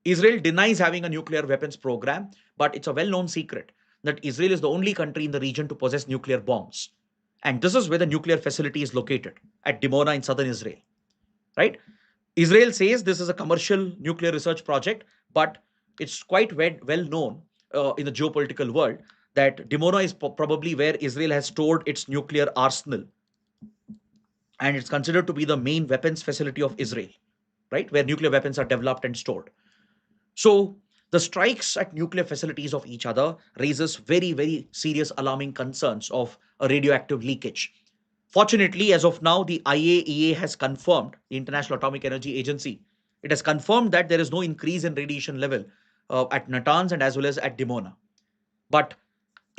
Israel denies having a nuclear weapons program, but it's a well known secret that Israel is the only country in the region to possess nuclear bombs. And this is where the nuclear facility is located, at Dimona in southern Israel, right? Israel says this is a commercial nuclear research project, but it's quite well known in the geopolitical world that Dimona is probably where Israel has stored its nuclear arsenal, and it's considered to be the main weapons facility of Israel, right, where nuclear weapons are developed and stored. So the strikes at nuclear facilities of each other raises very, very serious alarming concerns of a radioactive leakage. Fortunately, as of now, the IAEA has confirmed, the International Atomic Energy Agency, it has confirmed that there is no increase in radiation level at Natanz and as well as at Dimona. But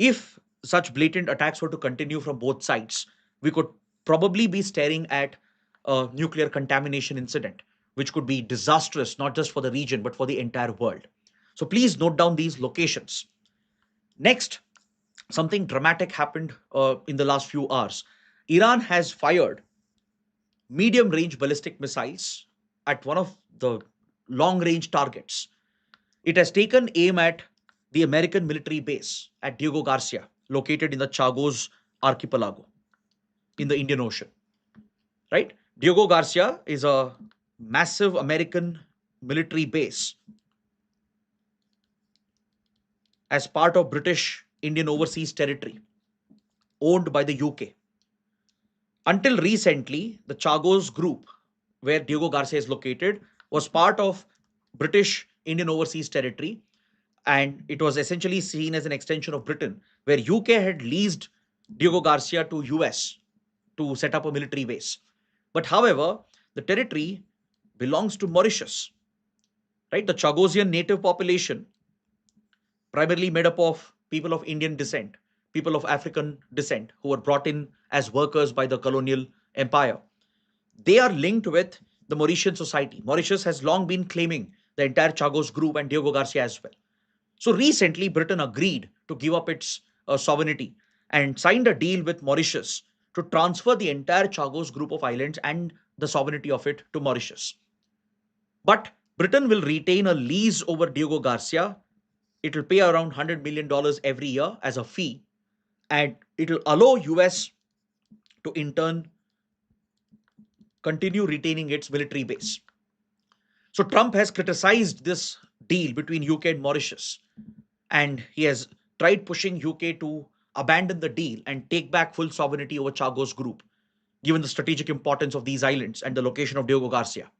if such blatant attacks were to continue from both sides, we could probably be staring at a nuclear contamination incident, which could be disastrous not just for the region but for the entire world. So please note down these locations. Next, something dramatic happened in the last few hours. Iran has fired medium range ballistic missiles at one of the long range targets. It has taken aim at the American military base at Diego Garcia, located in the Chagos archipelago in the Indian Ocean. Right? Diego Garcia is a massive American military base as part of British Indian Overseas Territory, owned by the UK. Until recently, the Chagos group, where Diego Garcia is located, was part of British Indian Overseas Territory, and it was essentially seen as an extension of Britain, where UK had leased Diego Garcia to US to set up a military base. But however, the territory belongs to Mauritius, right? The Chagosian native population, primarily made up of people of Indian descent, people of African descent, who were brought in as workers by the colonial empire. They are linked with the Mauritian society. Mauritius has long been claiming the entire Chagos group and Diego Garcia as well. So recently, Britain agreed to give up its sovereignty and signed a deal with Mauritius to transfer the entire Chagos group of islands and the sovereignty of it to Mauritius. But Britain will retain a lease over Diego Garcia. It will pay around $100 million every year as a fee, and it will allow US to in turn continue retaining its military base. So Trump has criticized this deal between UK and Mauritius, and he has tried pushing UK to abandon the deal and take back full sovereignty over Chagos group, given the strategic importance of these islands and the location of Diego Garcia.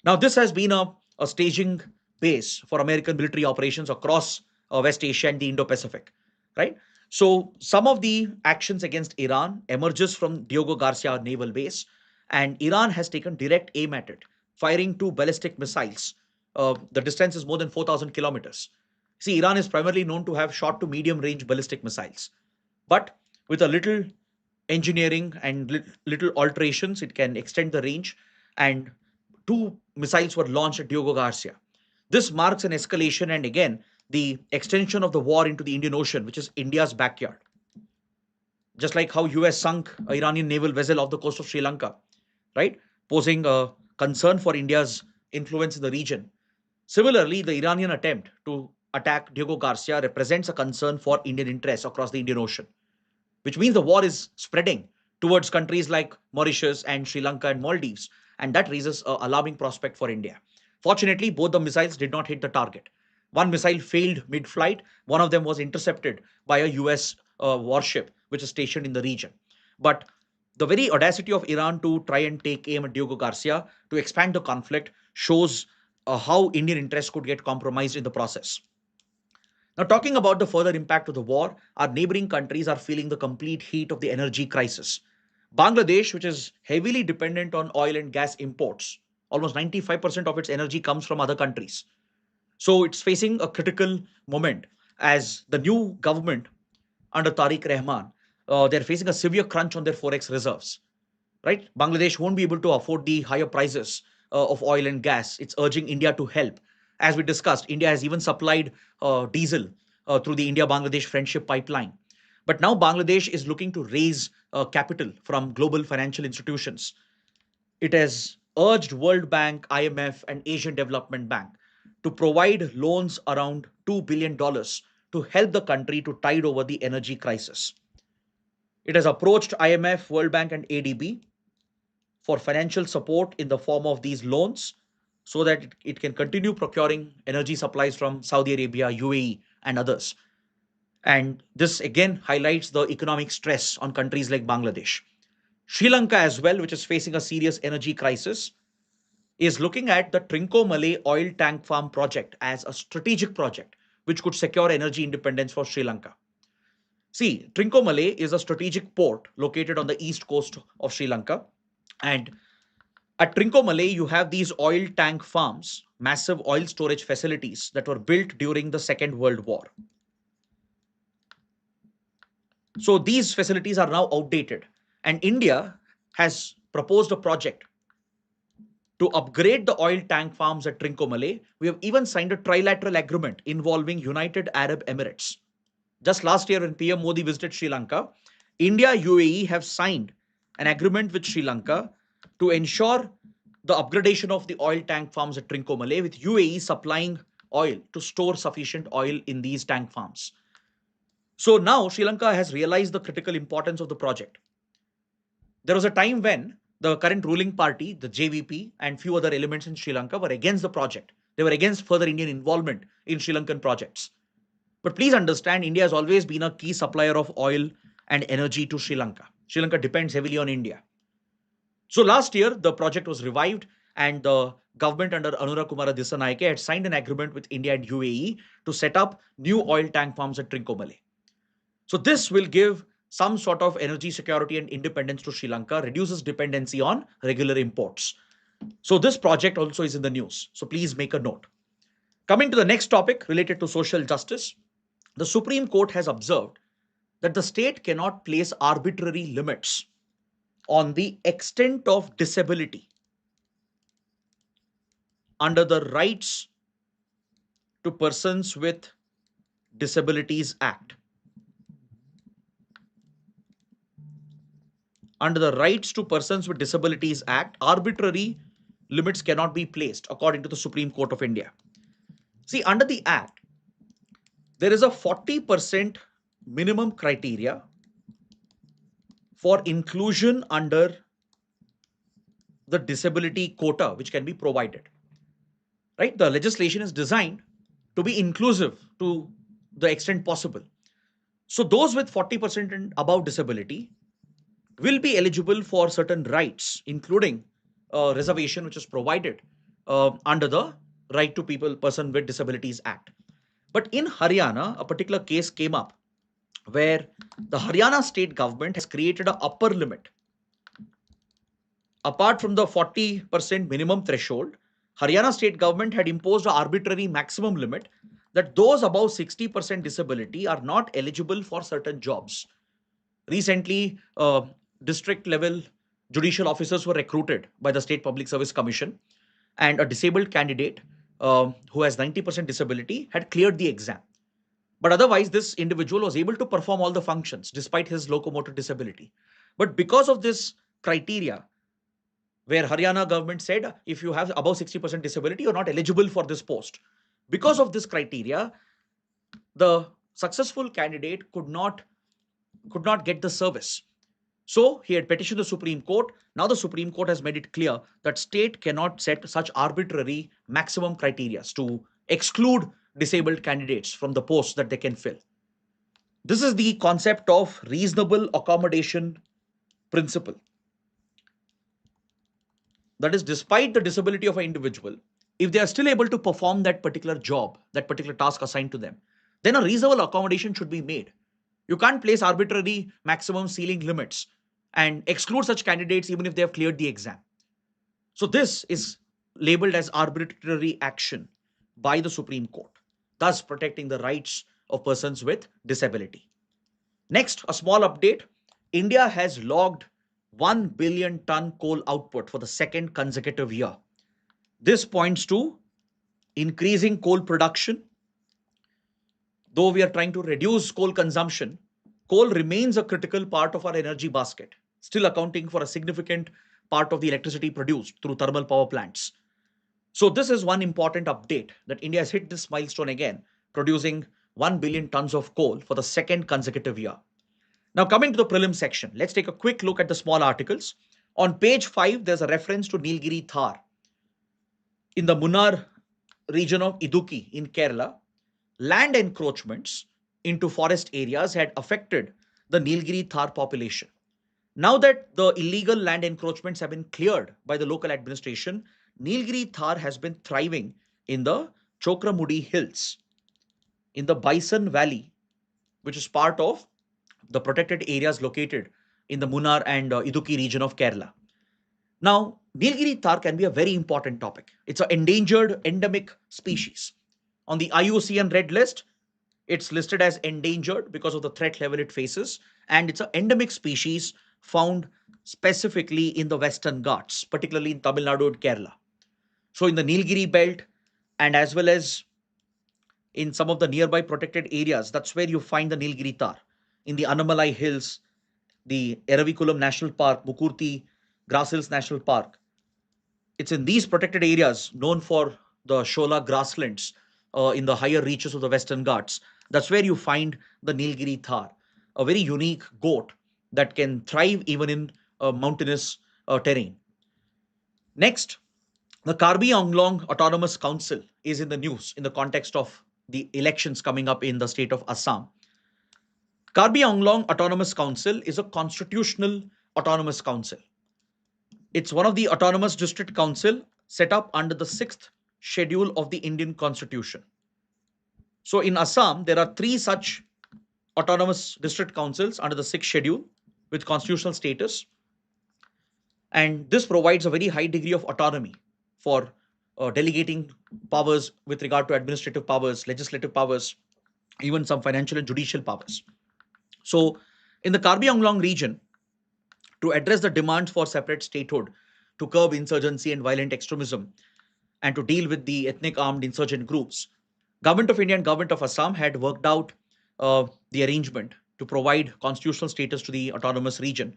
Now, this has been a staging base for American military operations across West Asia and the Indo-Pacific, right? So some of the actions against Iran emerges from Diego Garcia naval base, and Iran has taken direct aim at it, firing two ballistic missiles. The distance is more than 4,000 kilometers. See, Iran is primarily known to have short to medium range ballistic missiles, but with a little engineering and little alterations, it can extend the range, and two missiles were launched at Diego Garcia. This marks an escalation and again the extension of the war into the Indian Ocean, which is India's backyard. Just like how US sunk an Iranian naval vessel off the coast of Sri Lanka, right? Posing a concern for India's influence in the region. Similarly, the Iranian attempt to attack Diego Garcia represents a concern for Indian interests across the Indian Ocean, which means the war is spreading towards countries like Mauritius and Sri Lanka and Maldives, and that raises an alarming prospect for India. Fortunately, both the missiles did not hit the target. One missile failed mid-flight. One of them was intercepted by a US warship, which is stationed in the region. But the very audacity of Iran to try and take aim at Diego Garcia to expand the conflict shows how Indian interests could get compromised in the process. Now, talking about the further impact of the war, our neighboring countries are feeling the complete heat of the energy crisis. Bangladesh, which is heavily dependent on oil and gas imports, almost 95% of its energy comes from other countries. So it's facing a critical moment as the new government under Tariq Rahman, they're facing a severe crunch on their forex reserves. Right? Bangladesh won't be able to afford the higher prices of oil and gas. It's urging India to help. As we discussed, India has even supplied diesel through the India-Bangladesh Friendship Pipeline. But now Bangladesh is looking to raise capital from global financial institutions. It has urged World Bank, IMF, and Asian Development Bank to provide loans around $2 billion dollars to help the country to tide over the energy crisis. It has approached IMF, World Bank, and ADB for financial support in the form of these loans so that it can continue procuring energy supplies from Saudi Arabia, UAE, and others. And this again highlights the economic stress on countries like Bangladesh. Sri Lanka, as well, which is facing a serious energy crisis, is looking at the Trincomalee oil tank farm project as a strategic project which could secure energy independence for Sri Lanka. See, Trincomalee is a strategic port located on the east coast of Sri Lanka. And at Trincomalee, you have these oil tank farms, massive oil storage facilities that were built during the Second World War. So these facilities are now outdated. And India has proposed a project to upgrade the oil tank farms at Trincomalee. We have even signed a trilateral agreement involving United Arab Emirates. Just last year, when PM Modi visited Sri Lanka, India, UAE have signed an agreement with Sri Lanka to ensure the upgradation of the oil tank farms at Trincomalee, with UAE supplying oil to store sufficient oil in these tank farms. So now Sri Lanka has realized the critical importance of the project. There was a time when the current ruling party, the JVP, and few other elements in Sri Lanka were against the project. They were against further Indian involvement in Sri Lankan projects. But please understand, India has always been a key supplier of oil and energy to Sri Lanka. Sri Lanka depends heavily on India. So last year, the project was revived, and the government under Anura Kumara Dissanayake had signed an agreement with India and UAE to set up new oil tank farms at Trincomalee. So this will give some sort of energy security and independence to Sri Lanka, reduces dependency on regular imports. So this project also is in the news. So please make a note. Coming to the next topic related to social justice, the Supreme Court has observed that the state cannot place arbitrary limits on the extent of disability under the Rights to Persons with Disabilities Act. Under the Rights to Persons with Disabilities Act, arbitrary limits cannot be placed according to the Supreme Court of India. See, under the Act, there is a 40% minimum criteria for inclusion under the disability quota which can be provided. Right? The legislation is designed to be inclusive to the extent possible. So those with 40% and above disability will be eligible for certain rights, including reservation, which is provided under the Right to Person with Disabilities Act. But in Haryana, a particular case came up where the Haryana state government has created an upper limit. Apart from the 40% minimum threshold, Haryana state government had imposed an arbitrary maximum limit that those above 60% disability are not eligible for certain jobs. Recently, district level judicial officers were recruited by the State Public Service Commission, and a disabled candidate who has 90% disability had cleared the exam. But otherwise, this individual was able to perform all the functions despite his locomotor disability. But because of this criteria, where Haryana government said if you have above 60% disability, you're not eligible for this post. Because of this criteria, the successful candidate could not get the service. So he had petitioned the Supreme Court. Now the Supreme Court has made it clear that state cannot set such arbitrary maximum criteria to exclude disabled candidates from the posts that they can fill. This is the concept of reasonable accommodation principle. That is, despite the disability of an individual, if they are still able to perform that particular job, that particular task assigned to them, then a reasonable accommodation should be made. You can't place arbitrary maximum ceiling limits and exclude such candidates even if they have cleared the exam. So this is labeled as arbitrary action by the Supreme Court, thus protecting the rights of persons with disability. Next, a small update. India has logged 1 billion ton coal output for the second consecutive year. This points to increasing coal production. Though we are trying to reduce coal consumption, coal remains a critical part of our energy basket, still accounting for a significant part of the electricity produced through thermal power plants. So, this is one important update that India has hit this milestone again, producing 1 billion tons of coal for the second consecutive year. Now, coming to the prelim section, let's take a quick look at the small articles. On page 5, there's a reference to Nilgiri Thar. In the Munnar region of Idukki in Kerala, land encroachments into forest areas had affected the Nilgiri Thar population. Now that the illegal land encroachments have been cleared by the local administration, Nilgiri Thar has been thriving in the Chokramudi Hills, in the Bison Valley, which is part of the protected areas located in the Munnar and Idukki region of Kerala. Now, Nilgiri Thar can be a very important topic. It's an endangered endemic species. On the IUCN Red List, it's listed as endangered because of the threat level it faces, and it's an endemic species found specifically in the Western Ghats, particularly in Tamil Nadu and Kerala. So, in the Nilgiri belt and as well as in some of the nearby protected areas, that's where you find the Nilgiri Tar. In the Anamalai Hills, the Eravikulam National Park, Mukurti Grass Hills National Park. It's in these protected areas known for the Shola grasslands in the higher reaches of the Western Ghats. That's where you find the Nilgiri Thar, a very unique goat that can thrive even in mountainous terrain. Next, the Karbi Anglong Autonomous Council is in the news in the context of the elections coming up in the state of Assam. Karbi Anglong Autonomous Council is a constitutional autonomous council. It's one of the autonomous district council set up under the 6th schedule of the Indian Constitution. So in Assam, there are 3 such autonomous district councils under the 6th schedule with constitutional status. And this provides a very high degree of autonomy for delegating powers with regard to administrative powers, legislative powers, even some financial and judicial powers. So, in the Karbi Anglong region, to address the demands for separate statehood, to curb insurgency and violent extremism, and to deal with the ethnic armed insurgent groups, Government of India and Government of Assam had worked out the arrangement to provide constitutional status to the autonomous region,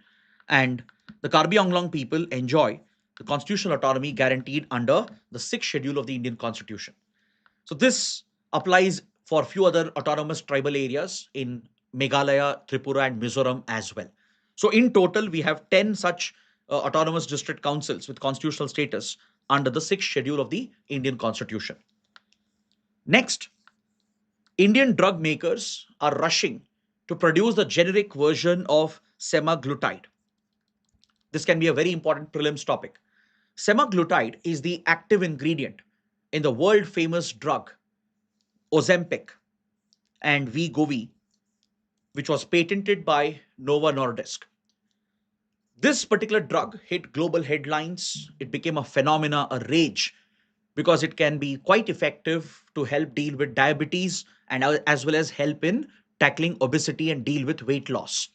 and the Karbi Anglong people enjoy the constitutional autonomy guaranteed under the 6th schedule of the Indian Constitution. So this applies for a few other autonomous tribal areas in Meghalaya, Tripura, and Mizoram as well. So in total, we have 10 such autonomous district councils with constitutional status under the 6th schedule of the Indian Constitution. Next, Indian drug makers are rushing to produce the generic version of semaglutide. This can be a very important prelims topic. Semaglutide is the active ingredient in the world famous drug Ozempic and Wegovy, which was patented by Novo Nordisk. This particular drug hit global headlines. It became a phenomena, a rage, because it can be quite effective to help deal with diabetes and as well as help in tackling obesity and deal with weight loss.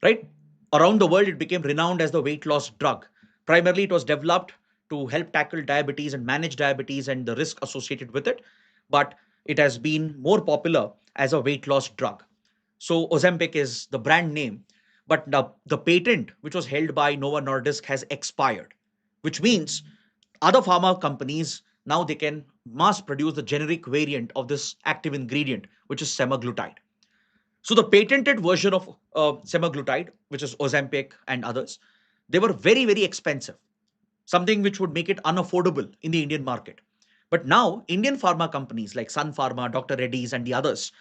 Right? Around the world, it became renowned as the weight loss drug. Primarily, it was developed to help tackle diabetes and manage diabetes and the risk associated with it, but it has been more popular as a weight loss drug. So, Ozempic is the brand name, but the patent, which was held by Novo Nordisk, has expired, which means other pharma companies now they can mass produce the generic variant of this active ingredient, which is semaglutide. So the patented version of semaglutide, which is Ozempic and others, they were very, very expensive, something which would make it unaffordable in the Indian market. But now Indian pharma companies like Sun Pharma, Dr. Reddy's, and the others,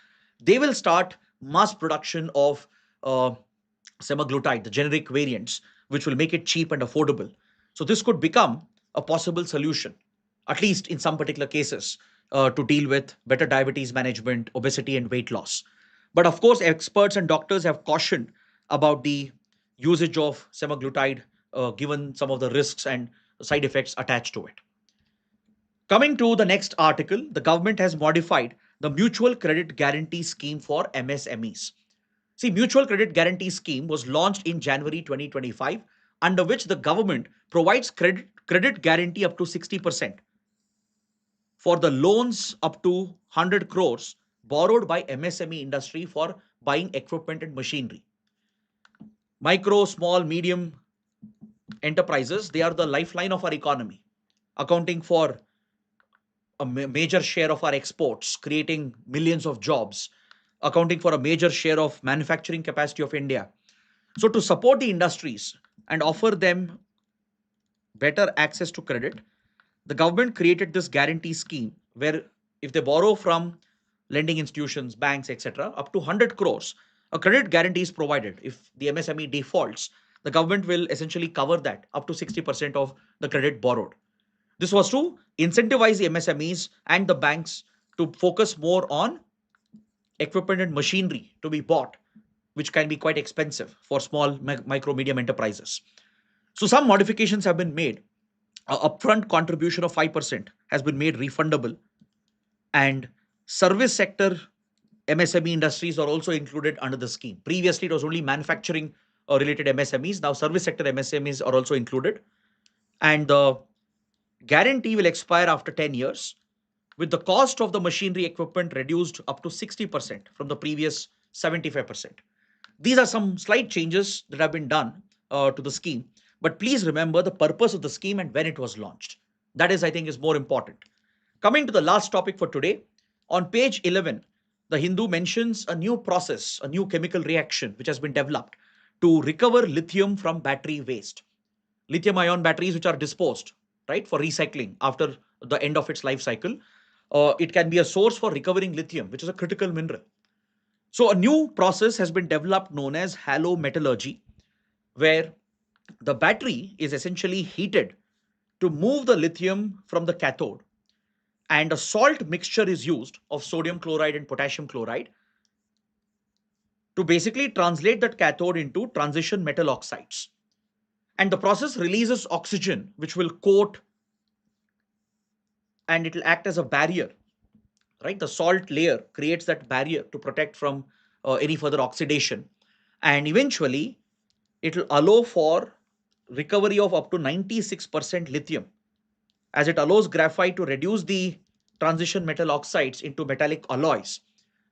they will start mass production of semaglutide, the generic variants, which will make it cheap and affordable. So this could become a possible solution, at least in some particular cases, to deal with better diabetes management, obesity, and weight loss. But of course, experts and doctors have cautioned about the usage of semaglutide, given some of the risks and side effects attached to it. Coming to the next article, the government has modified the Mutual Credit Guarantee Scheme for MSMEs. See, Mutual Credit Guarantee Scheme was launched in January 2025, under which the government provides credit guarantee up to 60% for the loans up to 100 crores borrowed by MSME industry for buying equipment and machinery. Micro, small, medium enterprises, they are the lifeline of our economy, accounting for a major share of our exports, creating millions of jobs, accounting for a major share of manufacturing capacity of India. So, to support the industries and offer them better access to credit, the government created this guarantee scheme where if they borrow from lending institutions, banks, etc., up to 100 crores, a credit guarantee is provided. If the MSME defaults, the government will essentially cover that up to 60% of the credit borrowed. This was to incentivize the MSMEs and the banks to focus more on equipment and machinery to be bought, which can be quite expensive for small, micro, medium enterprises. So some modifications have been made. A upfront contribution of 5% has been made refundable, and service sector MSME industries are also included under the scheme. Previously, it was only manufacturing related MSMEs. Now, service sector MSMEs are also included, and the guarantee will expire after 10 years, with the cost of the machinery equipment reduced up to 60% from the previous 75%. These are some slight changes that have been done to the scheme. But please remember the purpose of the scheme and when it was launched. That is, I think, is more important. Coming to the last topic for today, on page 11, the Hindu mentions a new process, a new chemical reaction which has been developed to recover lithium from battery waste. Lithium ion batteries which are disposed, right, for recycling after the end of its life cycle. It can be a source for recovering lithium, which is a critical mineral. So a new process has been developed known as halometallurgy, where the battery is essentially heated to move the lithium from the cathode, and a salt mixture is used of sodium chloride and potassium chloride to basically translate that cathode into transition metal oxides. And the process releases oxygen, which will coat and it will act as a barrier, right? The salt layer creates that barrier to protect from any further oxidation. And eventually, it will allow for recovery of up to 96% lithium, as it allows graphite to reduce the transition metal oxides into metallic alloys.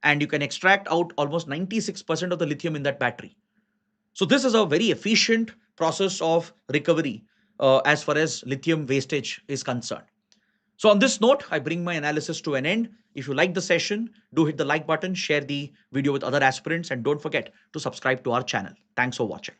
And you can extract out almost 96% of the lithium in that battery. So this is a very efficient process of recovery as far as lithium wastage is concerned. So on this note, I bring my analysis to an end. If you like the session, do hit the like button, share the video with other aspirants, and don't forget to subscribe to our channel. Thanks for watching.